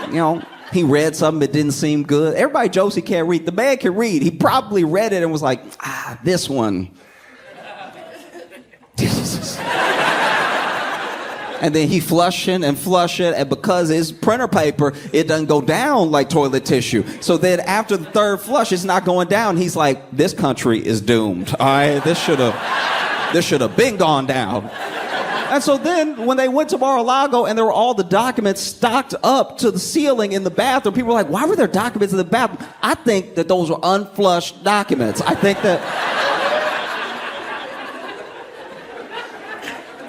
you know, he read something that didn't seem good. Everybody jokes he can't read. The man can read. He probably read it and was like, this one. And then he flush it, and because it's printer paper, it doesn't go down like toilet tissue. So then after the third flush, it's not going down. He's like, this country is doomed. All right, this should have been gone down. And so then when they went to Mar-a-Lago and there were all the documents stocked up to the ceiling in the bathroom, people were like, why were there documents in the bathroom? I think that those were unflushed documents. I think that...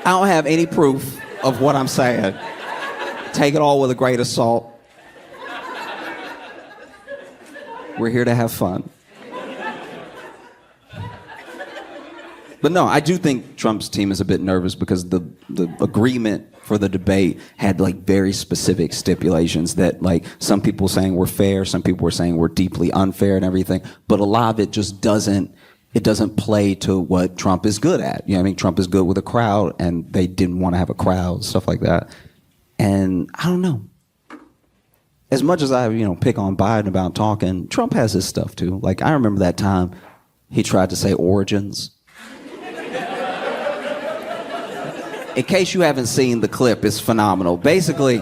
I don't have any proof of what I'm saying. Take it all with a grain of salt. We're here to have fun. But no, I do think Trump's team is a bit nervous because the agreement for the debate had like very specific stipulations that like some people saying were fair, some people were saying were deeply unfair and everything, but a lot of it just doesn't play to what Trump is good at. You know what I mean? Trump is good with a crowd, and they didn't want to have a crowd, stuff like that. And I don't know. As much as I, pick on Biden about talking, Trump has his stuff too. Like, I remember that time he tried to say origins. In case you haven't seen the clip, it's phenomenal. Basically,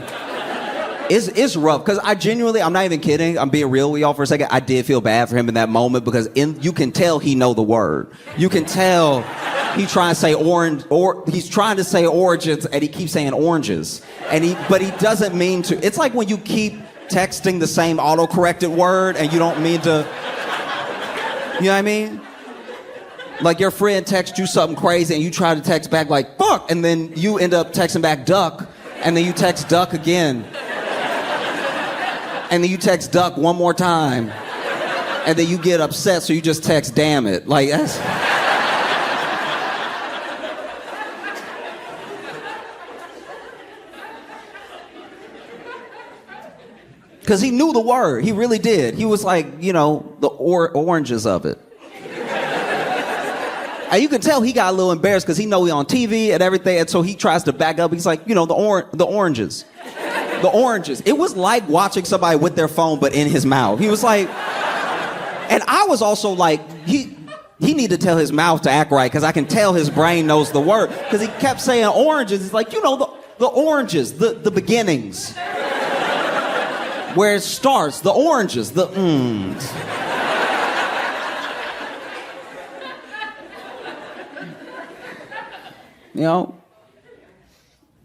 it's rough, because I'm not even kidding, I'm being real with y'all for a second. I did feel bad for him in that moment, because you can tell he know the word. You can tell he's trying to say he's trying to say origins, and he keeps saying oranges. But he doesn't mean to. It's like when you keep texting the same auto-corrected word and you don't mean to, you know what I mean? Like your friend texts you something crazy and you try to text back like, fuck, and then you end up texting back duck, and then you text duck again. And then you text duck one more time. And then you get upset, so you just text damn it. Like, that's... Because he knew the word. He really did. He was like, the oranges of it. And you can tell he got a little embarrassed because he know he on TV and everything, and so he tries to back up. He's like, the oranges. The oranges. It was like watching somebody with their phone, but in his mouth. He was like, and I was also like, he needed to tell his mouth to act right, because I can tell his brain knows the word, because he kept saying oranges. He's like, the oranges, the beginnings. Where it starts, the oranges, the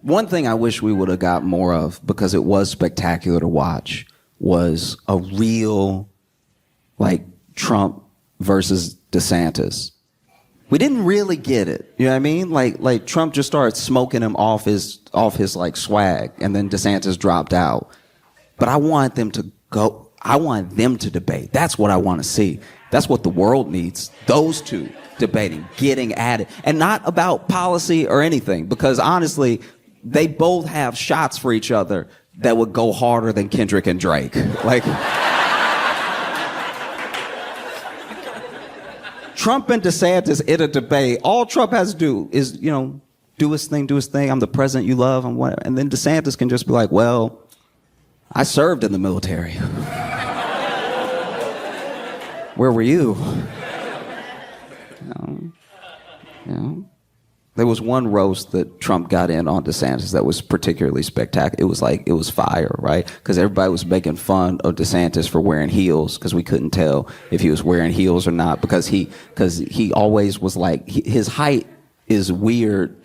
One thing I wish we would have got more of, because it was spectacular to watch, was a real, Trump versus DeSantis. We didn't really get it. You know what I mean? Like Trump just started smoking him off his swag, and then DeSantis dropped out. But I want them to go. I want them to debate. That's what I want to see. That's what the world needs. Those two debating, getting at it, and not about policy or anything, because honestly, they both have shots for each other that would go harder than Kendrick and Drake. Like, Trump and DeSantis in a debate, all Trump has to do is, do his thing. I'm the president you love, and whatever. And then DeSantis can just be like, well, I served in the military. Where were you? There was one roast that Trump got in on DeSantis that was particularly spectacular. It was fire, right? Because everybody was making fun of DeSantis for wearing heels, because we couldn't tell if he was wearing heels or not, because he always was like, his height is weird.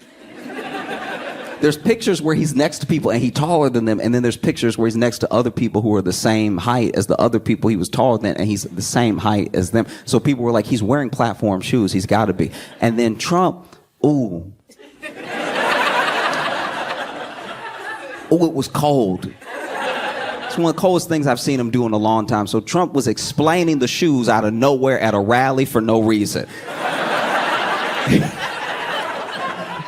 There's pictures where he's next to people and he's taller than them, and then there's pictures where he's next to other people who are the same height as the other people he was taller than, and he's the same height as them. So people were like, he's wearing platform shoes, he's got to be. And then Trump, ooh, it was cold. It's one of the coldest things I've seen him do in a long time. So Trump was explaining the shoes out of nowhere at a rally for no reason.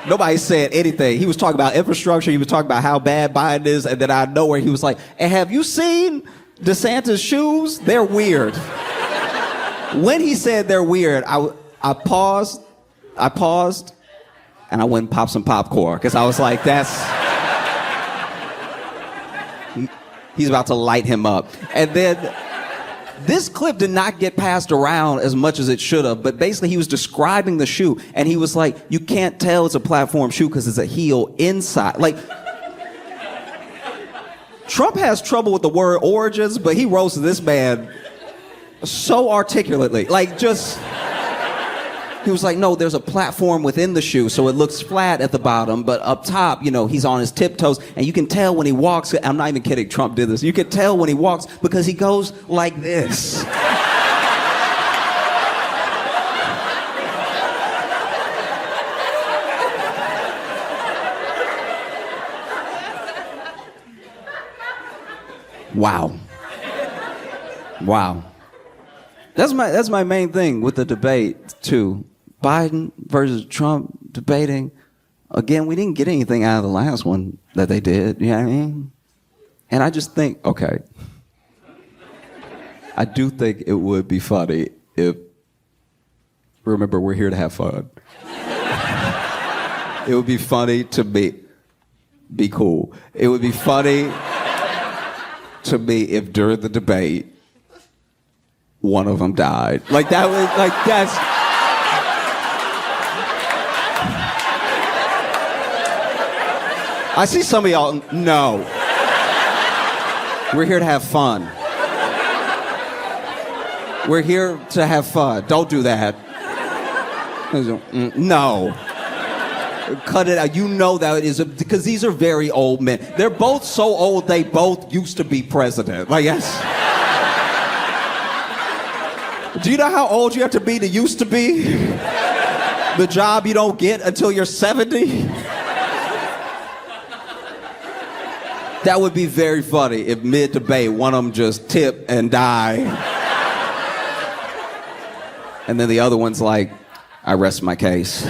Nobody said anything. He was talking about infrastructure. He was talking about how bad Biden is. And then out of nowhere, he was like, and have you seen DeSantis' shoes? They're weird. When he said they're weird, I paused, and I went and popped some popcorn. Because I was like, he's about to light him up. And then this clip did not get passed around as much as it should have, but basically he was describing the shoe, and he was like, you can't tell it's a platform shoe because it's a heel inside. Like, Trump has trouble with the word origins, but he roasted this man so articulately. Like, just... He was like, no, there's a platform within the shoe, so it looks flat at the bottom, but up top, you know, he's on his tiptoes, and you can tell when he walks. I'm not even kidding, Trump did this. You can tell when he walks because he goes like this. Wow. That's my main thing with the debate, too. Biden versus Trump debating. Again, we didn't get anything out of the last one that they did. You know what I mean? And I just think, okay, I do think it would be funny if, remember, we're here to have fun. It would be funny to be cool. It would be funny to me if during the debate, one of them died. Like, that was, like, that's... I see some of y'all, no. We're here to have fun. We're here to have fun. Don't do that. No. Cut it out. You know that is because these are very old men. They're both so old, they both used to be president. Like, yes. Do you know how old you have to be to used to be? The job you don't get until you're 70? That would be very funny if mid-debate one of them just tip and die. And then the other one's like, I rest my case.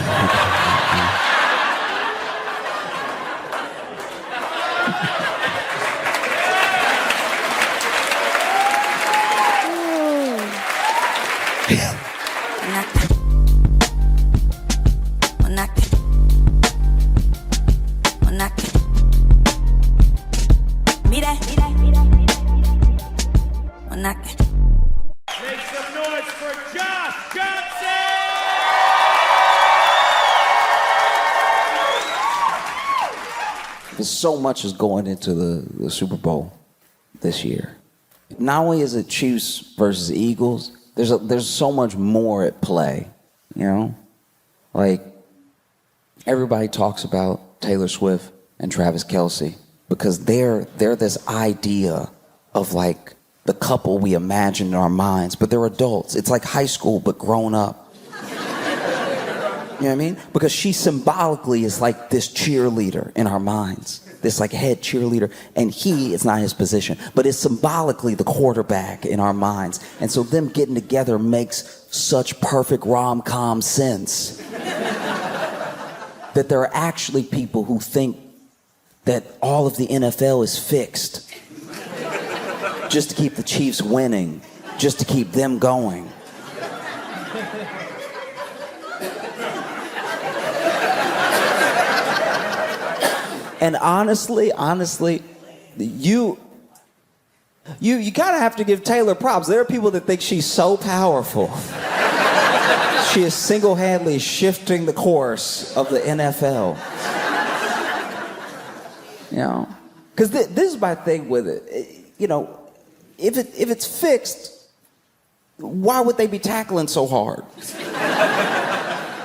Make some noise for Josh Johnson! So much is going into the Super Bowl this year. Not only is it Chiefs versus Eagles, there's so much more at play, you know? Like, everybody talks about Taylor Swift and Travis Kelce because they're this idea of, like, the couple we imagine in our minds, but they're adults. It's like high school, but grown up. You know what I mean? Because she symbolically is like this cheerleader in our minds, this like head cheerleader, and it's not his position, but it's symbolically the quarterback in our minds. And so them getting together makes such perfect rom-com sense that there are actually people who think that all of the NFL is fixed just to keep the Chiefs winning, just to keep them going. And honestly, you kind of have to give Taylor props. There are people that think she's so powerful. She is single-handedly shifting the course of the NFL. You know, because this is my thing with it. You know, if it's fixed, why would they be tackling so hard?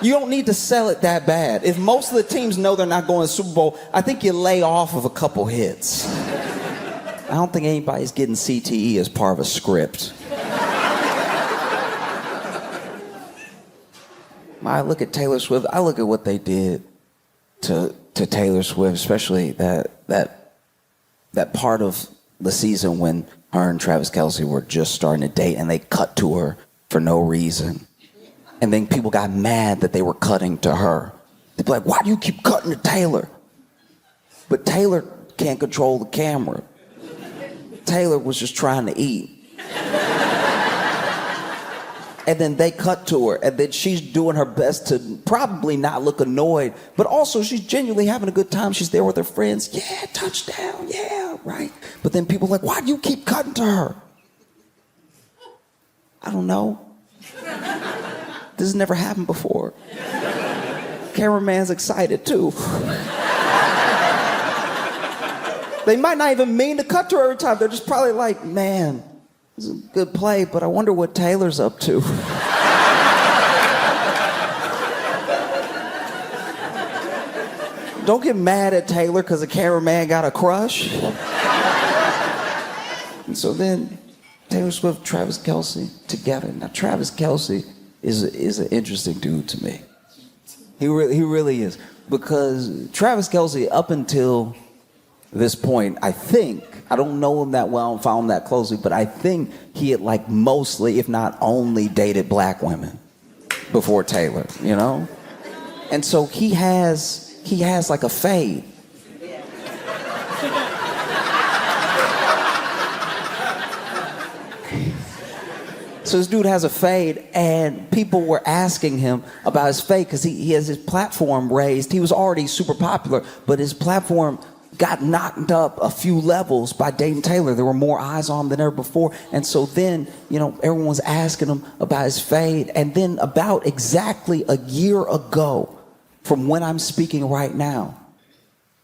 You don't need to sell it that bad. If most of the teams know they're not going to the Super Bowl, I think you lay off of a couple hits. I don't think anybody's getting CTE as part of a script. I look at Taylor Swift, I look at what they did to Taylor Swift, especially that part of the season when her and Travis Kelce were just starting to date and they cut to her for no reason. And then people got mad that they were cutting to her. They'd be like, why do you keep cutting to Taylor? But Taylor can't control the camera. Taylor was just trying to eat. And then they cut to her, and then she's doing her best to probably not look annoyed, but also she's genuinely having a good time. She's there with her friends. Yeah, touchdown, yeah, right. But then people are like, why do you keep cutting to her? I don't know. This has never happened before. Cameraman's excited too. They might not even mean to cut to her every time. They're just probably like, man, this is a good play, but I wonder what Taylor's up to. Don't get mad at Taylor because the cameraman got a crush. And so then Taylor Swift, Travis Kelce together. Now Travis Kelce is an interesting dude to me. He really is. Because Travis Kelce, up until this point, I don't know him that well, I don't follow him that closely, but I think he had like mostly, if not only, dated black women before Taylor, you know? And so he has like a fade. So this dude has a fade, and people were asking him about his fade because he has his platform raised. He was already super popular, but his platform got knocked up a few levels by dating Taylor. There were more eyes on him than ever before. And so then, you know, everyone was asking him about his fade. And then about exactly a year ago, from when I'm speaking right now,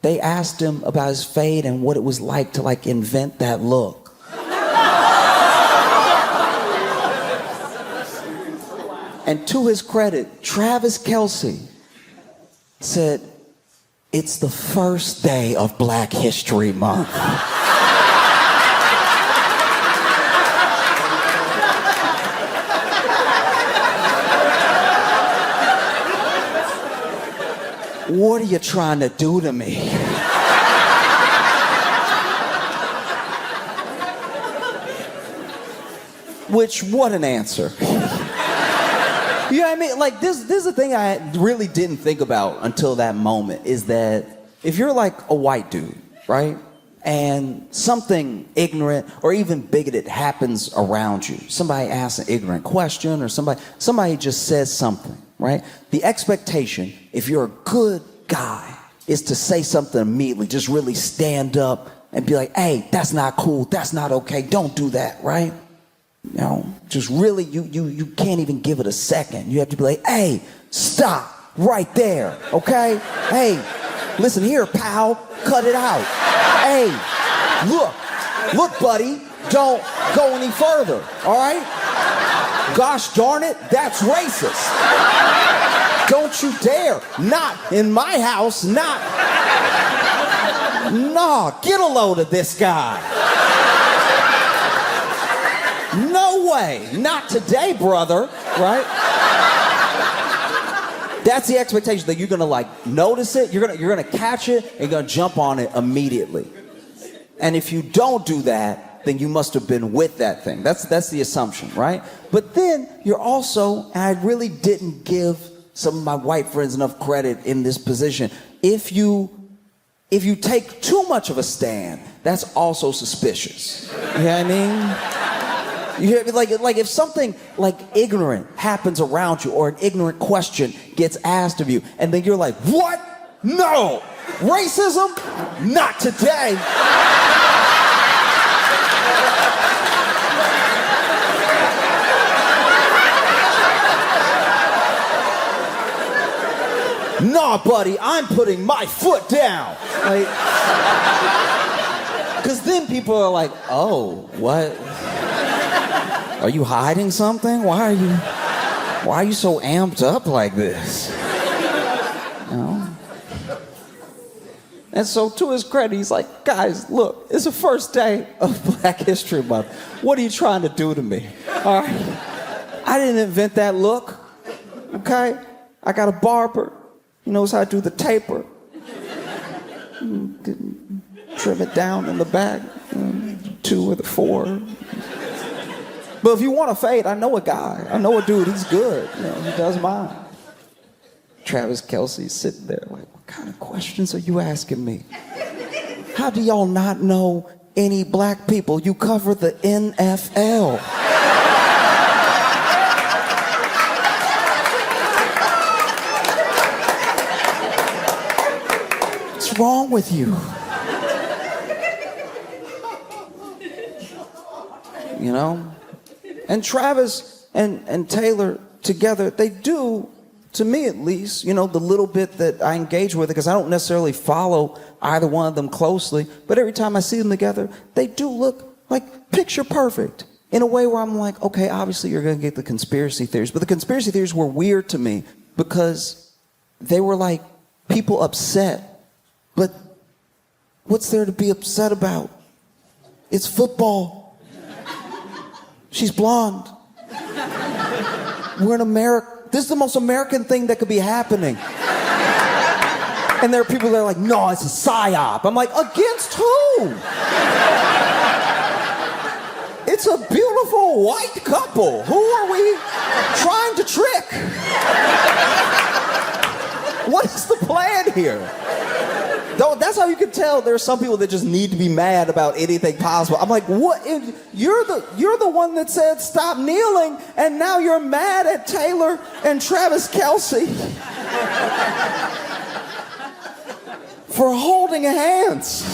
they asked him about his fade and what it was like to like invent that look. And to his credit, Travis Kelce said, it's the first day of Black History Month. What are you trying to do to me? Which, what an answer. You know what I mean? Like, this is the thing I really didn't think about until that moment, is that if you're like a white dude, right? And something ignorant or even bigoted happens around you. Somebody asks an ignorant question or somebody just says something, right? The expectation, if you're a good guy, is to say something immediately, just really stand up and be like, hey, that's not cool, that's not okay, don't do that, right? You know, just really, you can't even give it a second. You have to be like, hey, stop right there, okay? Hey, listen here, pal, cut it out. Hey, look, buddy, don't go any further, all right? Gosh darn it, that's racist. Don't you dare, not in my house, not. Nah, get a load of this guy. No way, not today, brother, right? That's the expectation, that you're gonna like notice it, you're gonna catch it, and you're gonna jump on it immediately. And if you don't do that, then you must have been with that thing. That's the assumption, right? But then you're also, and I really didn't give some of my white friends enough credit in this position. If you take too much of a stand, that's also suspicious. You know what I mean? You hear me? Like if something like ignorant happens around you, or an ignorant question gets asked of you, and then you're like, what? No! Racism? Not today! Nah, buddy, I'm putting my foot down. Like, because then people are like, oh, what? Are you hiding something? Why are you so amped up like this? You know? And so to his credit, he's like, guys, look, it's the first day of Black History Month. What are you trying to do to me? All right? I didn't invent that look, okay? I got a barber. He knows how to do the taper. Trim it down in the back, 2 or the 4. But if you want a fade, I know a guy. I know a dude, he's good. You know, he does mine. Travis Kelce's sitting there like, what kind of questions are you asking me? How do y'all not know any black people? You cover the NFL. What's wrong with you? You know? And Travis and Taylor together, they do, to me at least, you know, the little bit that I engage with it, because I don't necessarily follow either one of them closely, but every time I see them together, they do look like picture perfect in a way where I'm like, okay, obviously you're going to get the conspiracy theories, but the conspiracy theories were weird to me because they were like people upset, but what's there to be upset about? It's football. She's blonde. We're in America. This is the most American thing that could be happening. And there are people that are like, no, it's a psyop. I'm like, against who? It's a beautiful white couple. Who are we trying to trick? What is the plan here? That's how you can tell there's some people that just need to be mad about anything possible. I'm like, what? You're the one that said stop kneeling, and now you're mad at Taylor and Travis Kelce for holding hands.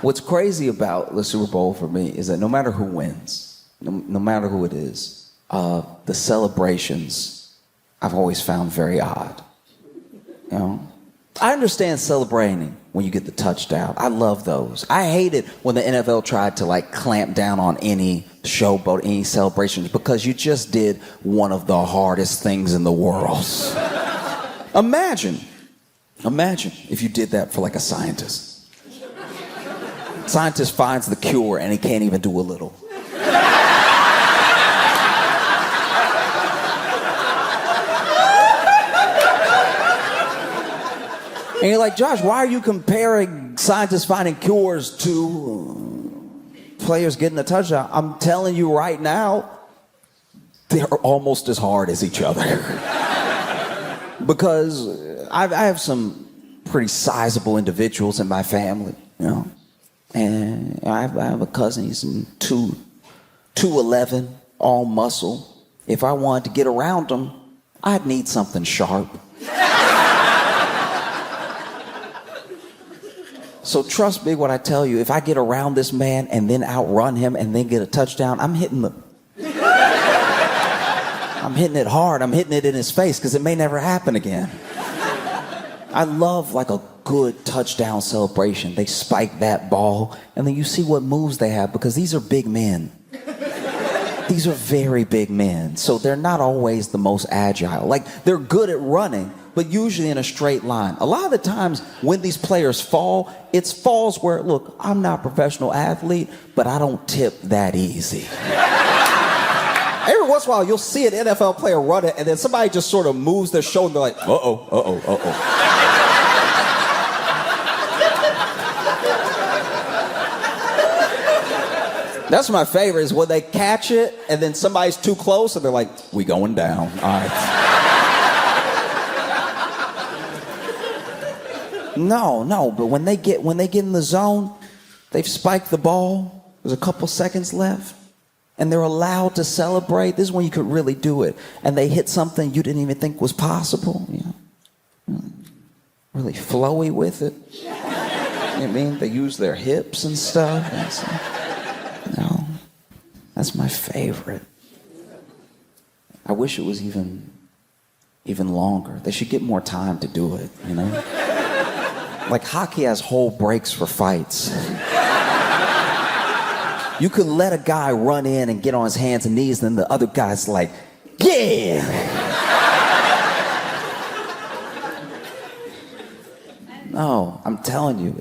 What's crazy about the Super Bowl for me is that no matter who wins, no matter who it is, the celebrations I've always found very odd. You know? I understand celebrating when you get the touchdown. I love those. I hate it when the NFL tried to like clamp down on any showboat, any celebrations, because you just did one of the hardest things in the world. Imagine if you did that for like a scientist. Scientist finds the cure and he can't even do a little. And you're like, Josh, why are you comparing scientists finding cures to players getting a touchdown? I'm telling you right now, they're almost as hard as each other. Because I have some pretty sizable individuals in my family, you know. And I have a cousin, he's 2'11", all muscle. If I wanted to get around him, I'd need something sharp. So trust me when I tell you, if I get around this man and then outrun him and then get a touchdown, I'm hitting it hard. I'm hitting it in his face because it may never happen again. I love like a good touchdown celebration. They spike that ball and then you see what moves they have, because these are big men. These are very big men. So they're not always the most agile. Like, they're good at running, but usually in a straight line. A lot of the times when these players fall, it's falls where, look, I'm not a professional athlete, but I don't tip that easy. Every once in a while, you'll see an NFL player run it, and then somebody just sort of moves their shoulder, and they're like, uh-oh, uh-oh, uh-oh. That's my favorite, is when they catch it, and then somebody's too close, and they're like, we going down, all right. No, but when they get in the zone, they've spiked the ball, there's a couple seconds left, and they're allowed to celebrate. This is when you could really do it. And they hit something you didn't even think was possible, you know. Really flowy with it. You know what I mean? They use their hips and stuff. No, that's my favorite. I wish it was even longer. They should get more time to do it, you know? Like, hockey has whole breaks for fights. You could let a guy run in and get on his hands and knees, and then the other guy's like, yeah! No, I'm telling you,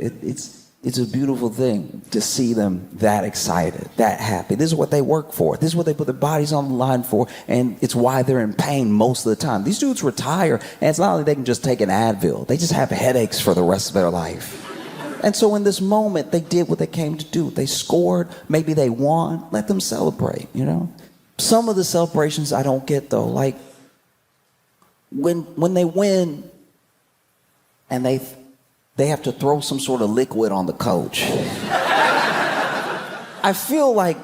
it's a beautiful thing to see them that excited, that happy. This is what they work for. This is what they put their bodies on the line for, and it's why they're in pain most of the time. These dudes retire, and it's not like they can just take an Advil. They just have headaches for the rest of their life. And so in this moment, they did what they came to do. They scored. Maybe they won. Let them celebrate, you know? Some of the celebrations I don't get, though, like when they win and they have to throw some sort of liquid on the coach, I feel like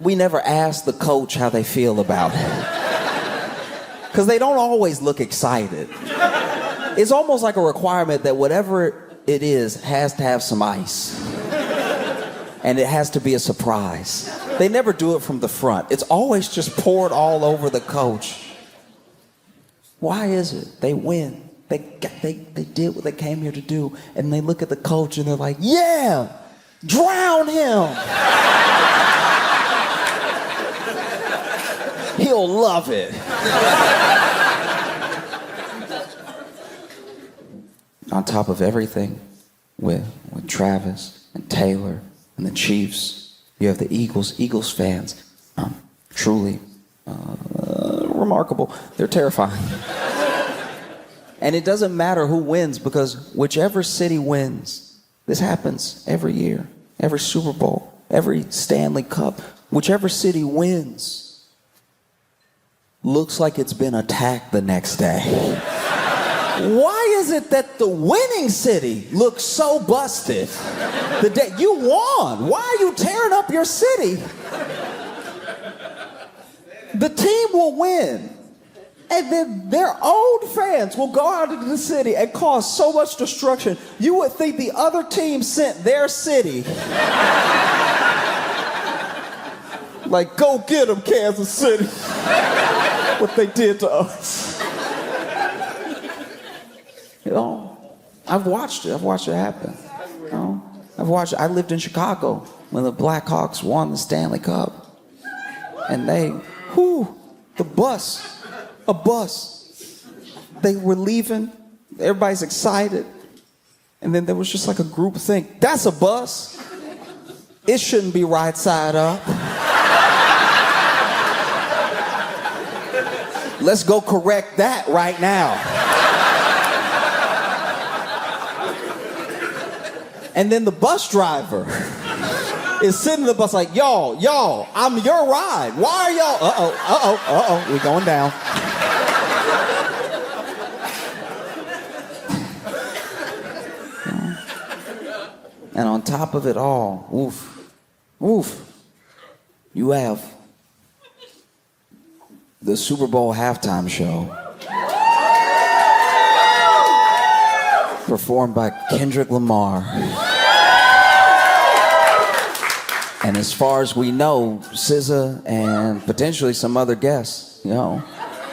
we never ask the coach how they feel about it. Because they don't always look excited. It's almost like a requirement that whatever it is has to have some ice. And it has to be a surprise. They never do it from the front. It's always just poured all over the coach. Why is it? They win. They did what they came here to do. And they look at the coach and they're like, yeah, drown him. He'll love it. On top of everything, with Travis and Taylor and the Chiefs, you have the Eagles. Eagles fans, truly remarkable. They're terrifying. And it doesn't matter who wins, because whichever city wins, this happens every year, every Super Bowl, every Stanley Cup, whichever city wins looks like it's been attacked the next day. Why is it that the winning city looks so busted? The day you won, why are you tearing up your city? The team will win, and then their own fans will go out into the city and cause so much destruction, you would think the other team sent their city. Like, go get them, Kansas City. What they did to us. You know, I've watched it happen. You know, I lived in Chicago when the Blackhawks won the Stanley Cup. And a bus. They were leaving, everybody's excited. And then there was just like a group think, that's a bus. It shouldn't be right side up. Let's go correct that right now. And then the bus driver is sitting in the bus like, y'all, I'm your ride. Why are y'all? We're going down. And on top of it all, you have the Super Bowl halftime show performed by Kendrick Lamar. And as far as we know, SZA and potentially some other guests, you know.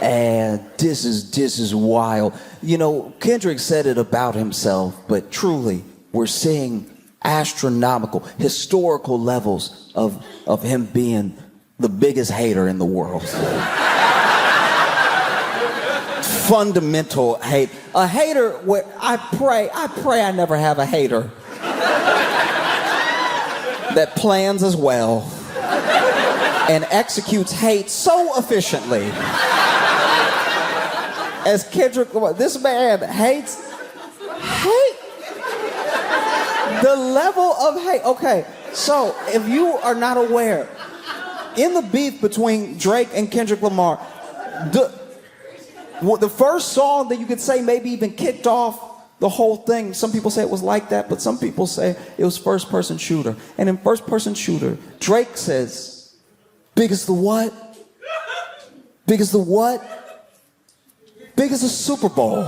And this is wild. You know, Kendrick said it about himself, but truly, we're seeing astronomical, historical levels of him being the biggest hater in the world. Fundamental hate. A hater where I pray I never have a hater that plans as well and executes hate so efficiently as Kendrick Lamar. This man hates the level of hate. Okay, so if you are not aware, in the beef between Drake and Kendrick Lamar, the first song that you could say maybe even kicked off the whole thing, some people say it was like that, but some people say it was First Person Shooter. And in First Person Shooter, Drake says, big as the what? Big as the what? Big as the Super Bowl.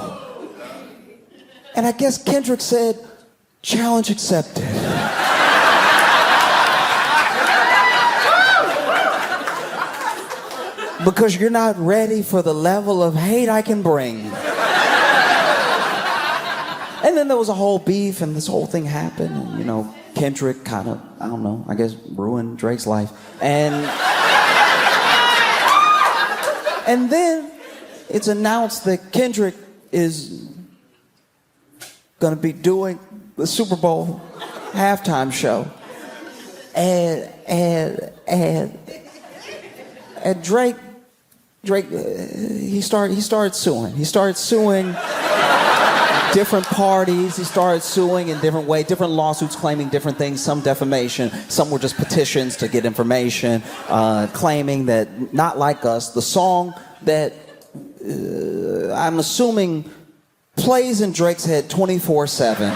And I guess Kendrick said, challenge accepted. Because you're not ready for the level of hate I can bring. And then there was a whole beef, and this whole thing happened, and, you know, Kendrick kind of, I don't know, I guess ruined Drake's life. And then it's announced that Kendrick is gonna be doing the Super Bowl halftime show. And Drake, he started suing. He started suing different parties. He started suing in different ways, different lawsuits claiming different things, some defamation, some were just petitions to get information, claiming that Not Like Us, the song that I'm assuming, plays in Drake's head 24/7.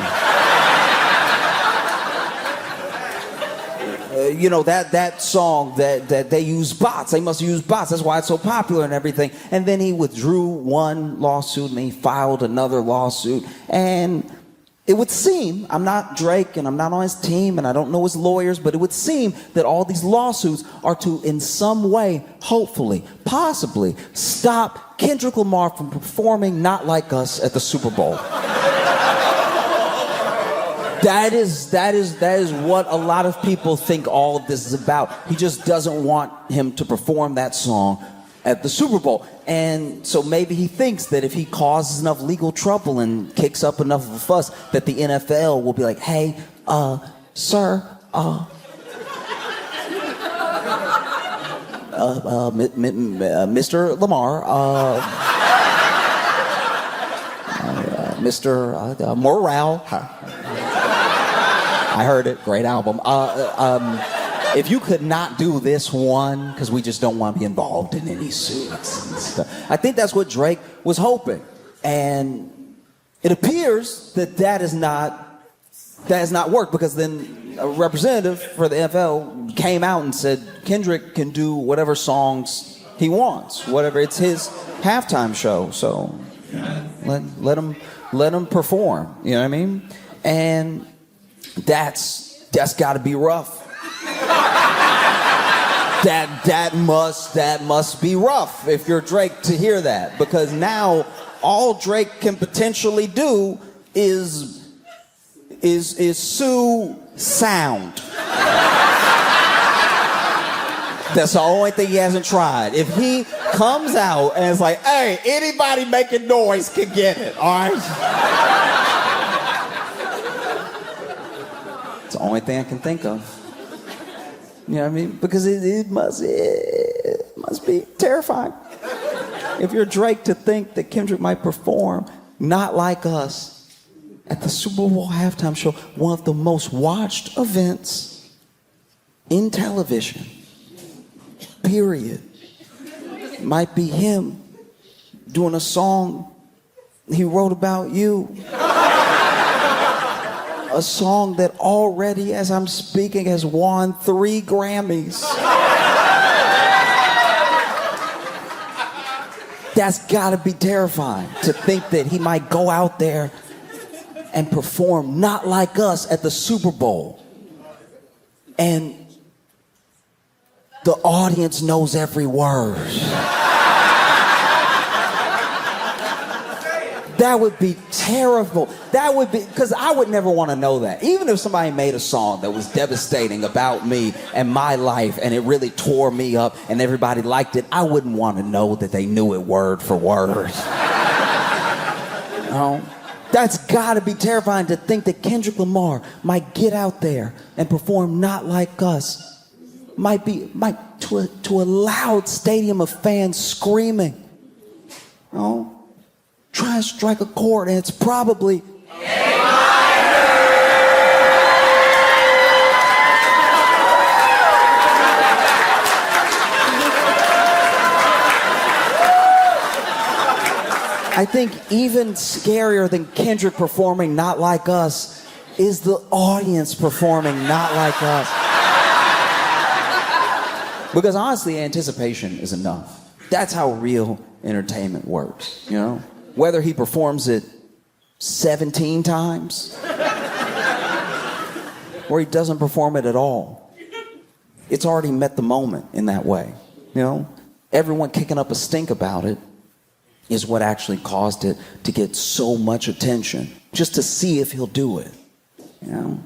You know, that song that they use bots. They must use bots. That's why it's so popular and everything. And then he withdrew one lawsuit and he filed another lawsuit. And it would seem, I'm not Drake and I'm not on his team and I don't know his lawyers, but it would seem that all these lawsuits are to, in some way, hopefully, possibly, stop Kendrick Lamar from performing Not Like Us at the Super Bowl. That is what a lot of people think all of this is about. He just doesn't want him to perform that song at the Super Bowl. And so maybe he thinks that if he causes enough legal trouble and kicks up enough of a fuss, that the NFL will be like, hey, sir, Mr. Lamar, Mr. Morale. I heard it. Great album. If you could not do this one, because we just don't want to be involved in any suits and stuff. I think that's what Drake was hoping. And it appears that has not worked, because then a representative for the NFL came out and said Kendrick can do whatever songs he wants, whatever. It's his halftime show, so let him perform. You know what I mean? And that's got to be rough. That must be rough if you're Drake to hear that, because now all Drake can potentially do is sue sound. That's the only thing he hasn't tried. If he comes out and it's like, hey, anybody making noise can get it, all right? It's the only thing I can think of. You know what I mean? Because it must be terrifying. If you're Drake, to think that Kendrick might perform Not Like Us at the Super Bowl halftime show, one of the most watched events in television, period, might be him doing a song he wrote about you. A song that already, as I'm speaking, has won 3 Grammys. That's gotta be terrifying, to think that he might go out there and perform Not Like Us at the Super Bowl. And the audience knows every word. That would be terrible. That would be, because I would never want to know that. Even if somebody made a song that was devastating about me and my life, and it really tore me up and everybody liked it, I wouldn't want to know that they knew it word for word. You know? That's got to be terrifying, to think that Kendrick Lamar might get out there and perform Not Like Us. Might to a loud stadium of fans screaming. You know? Try and strike a chord, and it's probably I think even scarier than Kendrick performing Not Like Us is the audience performing Not Like Us. Because honestly, anticipation is enough. That's how real entertainment works, you know? Whether he performs it 17 times or he doesn't perform it at all, it's already met the moment in that way. You know, everyone kicking up a stink about it is what actually caused it to get so much attention, just to see if he'll do it. You know,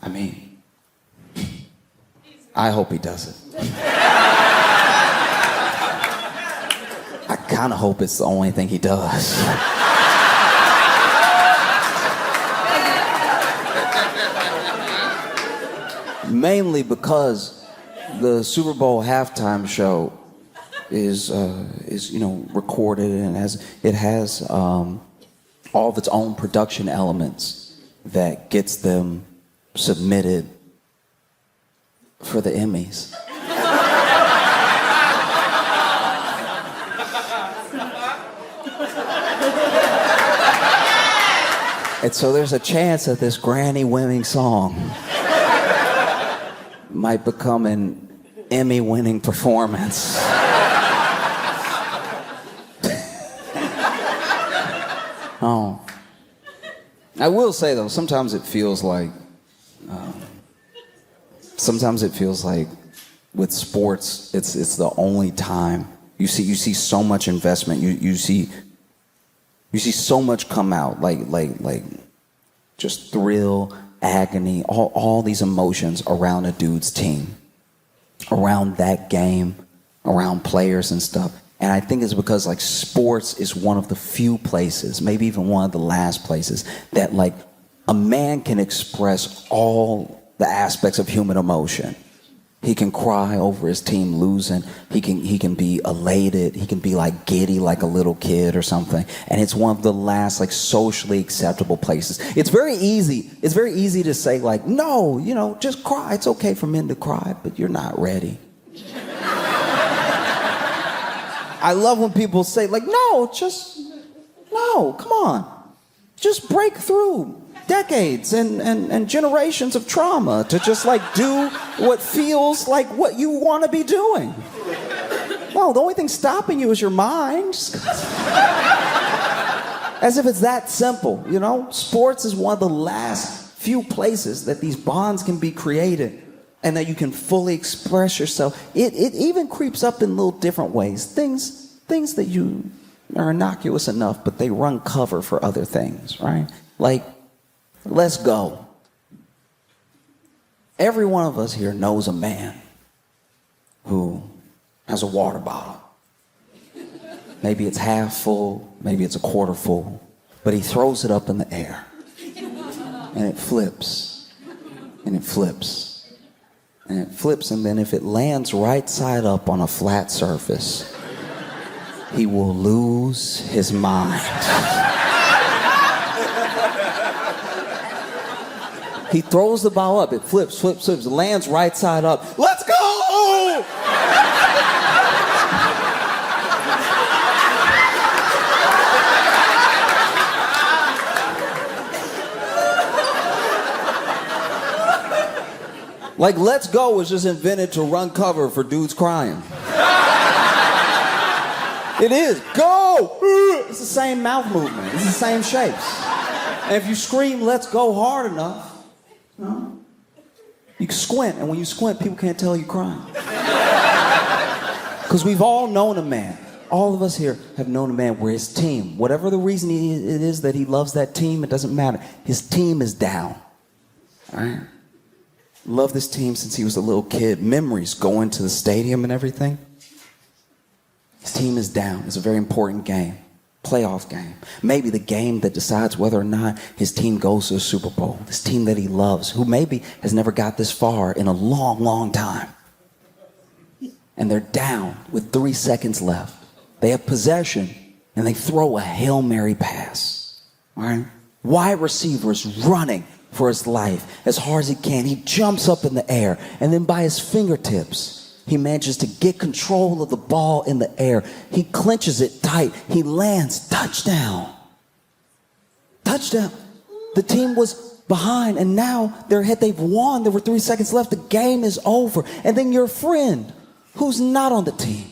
I mean, I hope he does it. I kind of hope it's the only thing he does. Mainly because the Super Bowl halftime show is recorded and it has all of its own production elements that gets them submitted for the Emmys. And so there's a chance that this granny-winning song might become an Emmy-winning performance. Oh. I will say, though, sometimes it feels like with sports, it's the only time you see so much investment. You see so much come out, like just thrill, agony, all these emotions around a dude's team, around that game, around players and stuff. And I think it's because like sports is one of the few places, maybe even one of the last places, that like a man can express all the aspects of human emotion. He can cry over his team losing. He can be elated. He can be like giddy like a little kid or something. And it's one of the last like socially acceptable places. It's very easy to say like, no, just cry. It's okay for men to cry, but you're not ready. I love when people say like, no, come on. Just break through decades and generations of trauma to just like do what feels like what you want to be doing. No, the only thing stopping you is your mind. As if it's that simple, Sports is one of the last few places that these bonds can be created and that you can fully express yourself. It even creeps up in little different ways. Things that you are innocuous enough, but they run cover for other things, right? Like, let's go. Every one of us here knows a man who has a water bottle. Maybe it's half full, maybe it's a quarter full, but he throws it up in the air. And it flips, and it flips, and it flips, and then if it lands right side up on a flat surface, he will lose his mind. He throws the ball up, it flips, lands right side up. Let's go! Like, let's go was just invented to run cover for dudes crying. It is. Go! It's the same mouth movement. It's the same shapes. And if you scream, let's go hard enough, you can squint. And when you squint, people can't tell you're crying. Because we've all known a man. All of us here have known a man where his team, whatever the reason it is that he loves that team, it doesn't matter. His team is down. All right? Loved this team since he was a little kid. Memories going to the stadium and everything. His team is down. It's a very important game. Playoff game. Maybe the game that decides whether or not his team goes to the Super Bowl. This team that he loves, who maybe has never got this far in a long, long time. And they're down with 3 seconds left. They have possession, and they throw a Hail Mary pass. All right? Wide receiver is running for his life as hard as he can. He jumps up in the air, and then by his fingertips, he manages to get control of the ball in the air. He clenches it tight. He lands. Touchdown. Touchdown. The team was behind, and now they're ahead. They've won. There were 3 seconds left. The game is over. And then your friend, who's not on the team,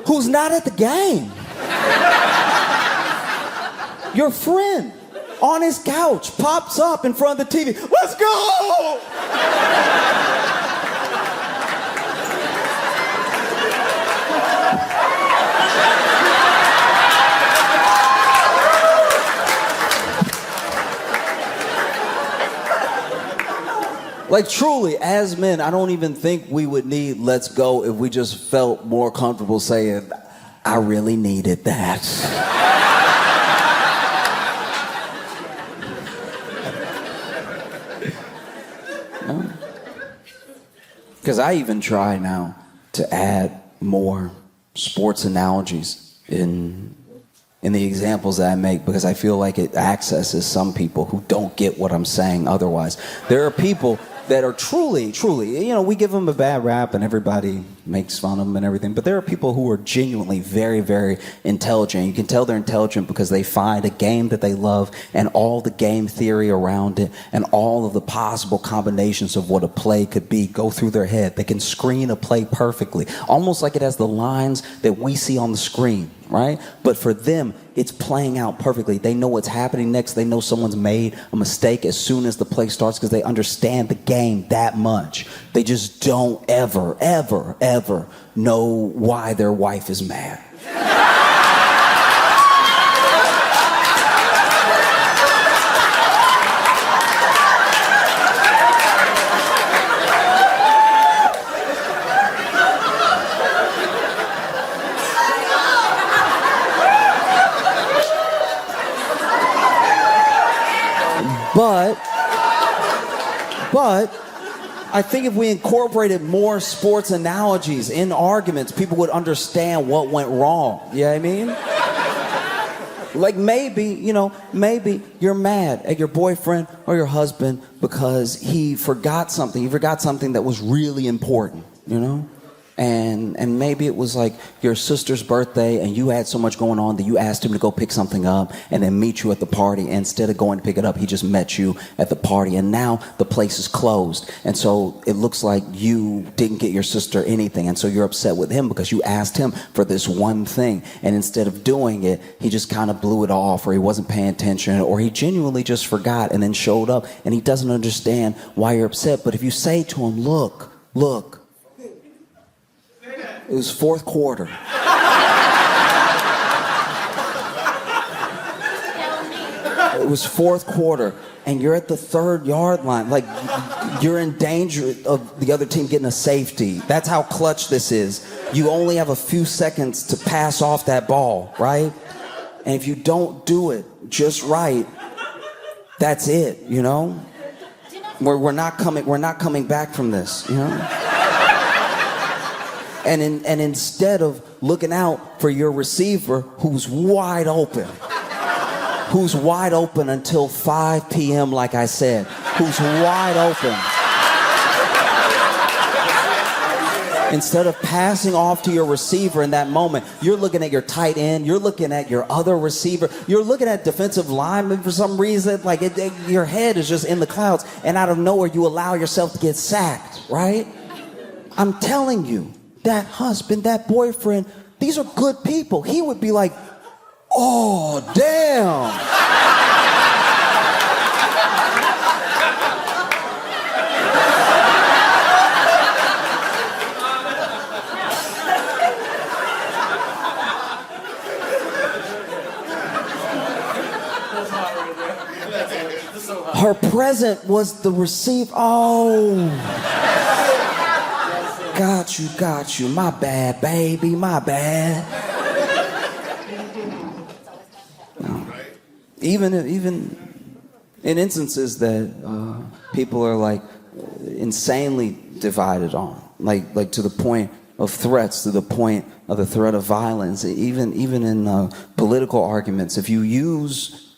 who's not at the game, your friend on his couch pops up in front of the TV. Let's go! Like, truly, as men, I don't even think we would need let's go if we just felt more comfortable saying, I really needed that. Because I even try now to add more sports analogies in the examples that I make, because I feel like it accesses some people who don't get what I'm saying otherwise. There are people that are truly, we give them a bad rap and everybody makes fun of them and everything. But there are people who are genuinely very, very intelligent. You can tell they're intelligent because they find a game that they love and all the game theory around it and all of the possible combinations of what a play could be go through their head. They can screen a play perfectly, almost like it has the lines that we see on the screen, right? But for them, it's playing out perfectly. They know what's happening next. They know someone's made a mistake as soon as the play starts because they understand the game that much. They just don't ever, ever, ever know why their wife is mad. But I think if we incorporated more sports analogies in arguments, people would understand what went wrong. You know what I mean? Like maybe you're mad at your boyfriend or your husband because he forgot something. He forgot something that was really important, you know? And maybe it was like your sister's birthday and you had so much going on that you asked him to go pick something up and then meet you at the party. And instead of going to pick it up, he just met you at the party. And now the place is closed. And so it looks like you didn't get your sister anything. And so you're upset with him because you asked him for this one thing. And instead of doing it, he just kind of blew it off, or he wasn't paying attention, or he genuinely just forgot and then showed up and he doesn't understand why you're upset. But if you say to him, look, it was fourth quarter. It was fourth quarter, and you're at the 3rd-yard line. Like, you're in danger of the other team getting a safety. That's how clutch this is. You only have a few seconds to pass off that ball, right? And if you don't do it just right, that's it, you know? We're not coming back from this, you know? And instead of looking out for your receiver who's wide open until 5 p.m. like I said, who's wide open. Instead of passing off to your receiver in that moment, you're looking at your tight end, you're looking at your other receiver, you're looking at defensive linemen for some reason, like your head is just in the clouds, and out of nowhere you allow yourself to get sacked, right? I'm telling you, that husband, that boyfriend, these are good people. He would be like, oh, damn. Her present was the receiver. Oh. Got you. My bad, baby, my bad. No. Even in instances that people are like insanely divided on, like to the point of threats, to the point of the threat of violence, even in political arguments, if you use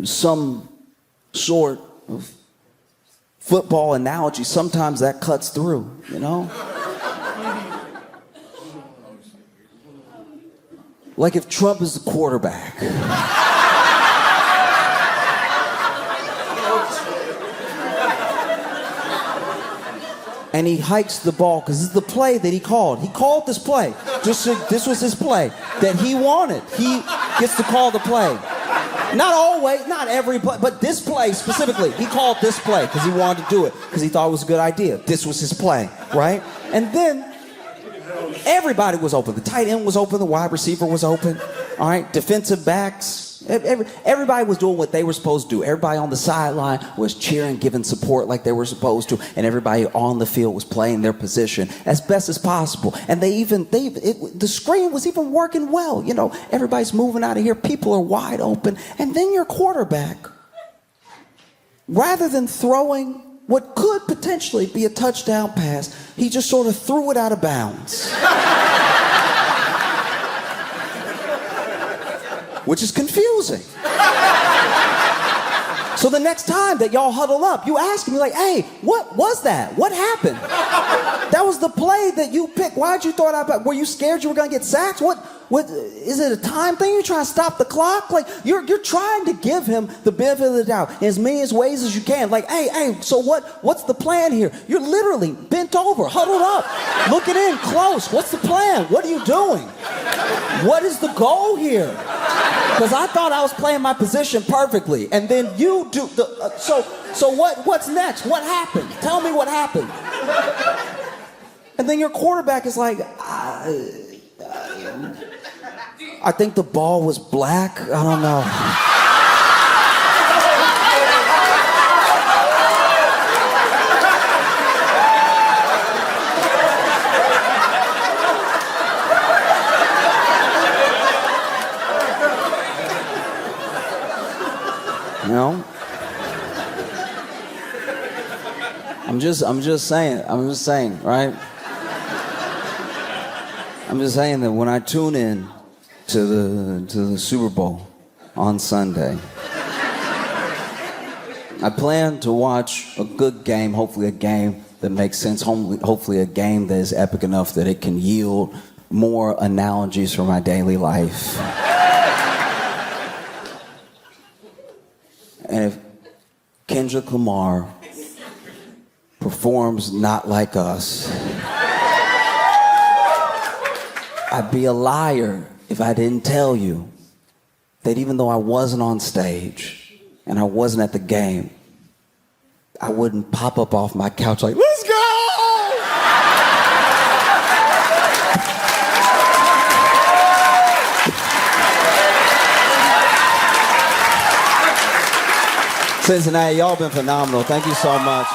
some sort of football analogy, sometimes that cuts through, you know? Like if Trump is the quarterback. And he hikes the ball, because this is the play that he called. He called this play. This was his play that he wanted. He gets to call the play. Not always, not every play, but this play specifically. He called this play because he wanted to do it, because he thought it was a good idea. This was his play, right? And then everybody was open. The tight end was open. The wide receiver was open. All right, defensive backs. Everybody was doing what they were supposed to do. Everybody on the sideline was cheering, giving support like they were supposed to, and everybody on the field was playing their position as best as possible. And the screen was even working well. You know, everybody's moving out of here. People are wide open, and then your quarterback, rather than throwing what could potentially be a touchdown pass, he just sort of threw it out of bounds. Which is confusing. So the next time that y'all huddle up, you ask him, you're like, hey, what was that? What happened? That was the play that you picked. Why'd you throw it out? Were you scared you were gonna get sacked? What is it a time thing? You're trying to stop the clock? Like you're trying to give him the benefit of the doubt in as many ways as you can. Like, hey, so what's the plan here? You're literally bent over, huddled up, looking in close. What's the plan? What are you doing? What is the goal here? Because I thought I was playing my position perfectly, and then you do the. So what's next? What happened? Tell me what happened. And then your quarterback is like, I think the ball was black. I don't know. You know? I'm just saying, right? I'm just saying that when I tune in to the Super Bowl on Sunday, I plan to watch a good game, hopefully a game that makes sense, hopefully a game that is epic enough that it can yield more analogies for my daily life. And if Kendrick Lamar performs Not Like Us, I'd be a liar if I didn't tell you that even though I wasn't on stage and I wasn't at the game, I wouldn't pop up off my couch like, let's go! Cincinnati, y'all been phenomenal. Thank you so much.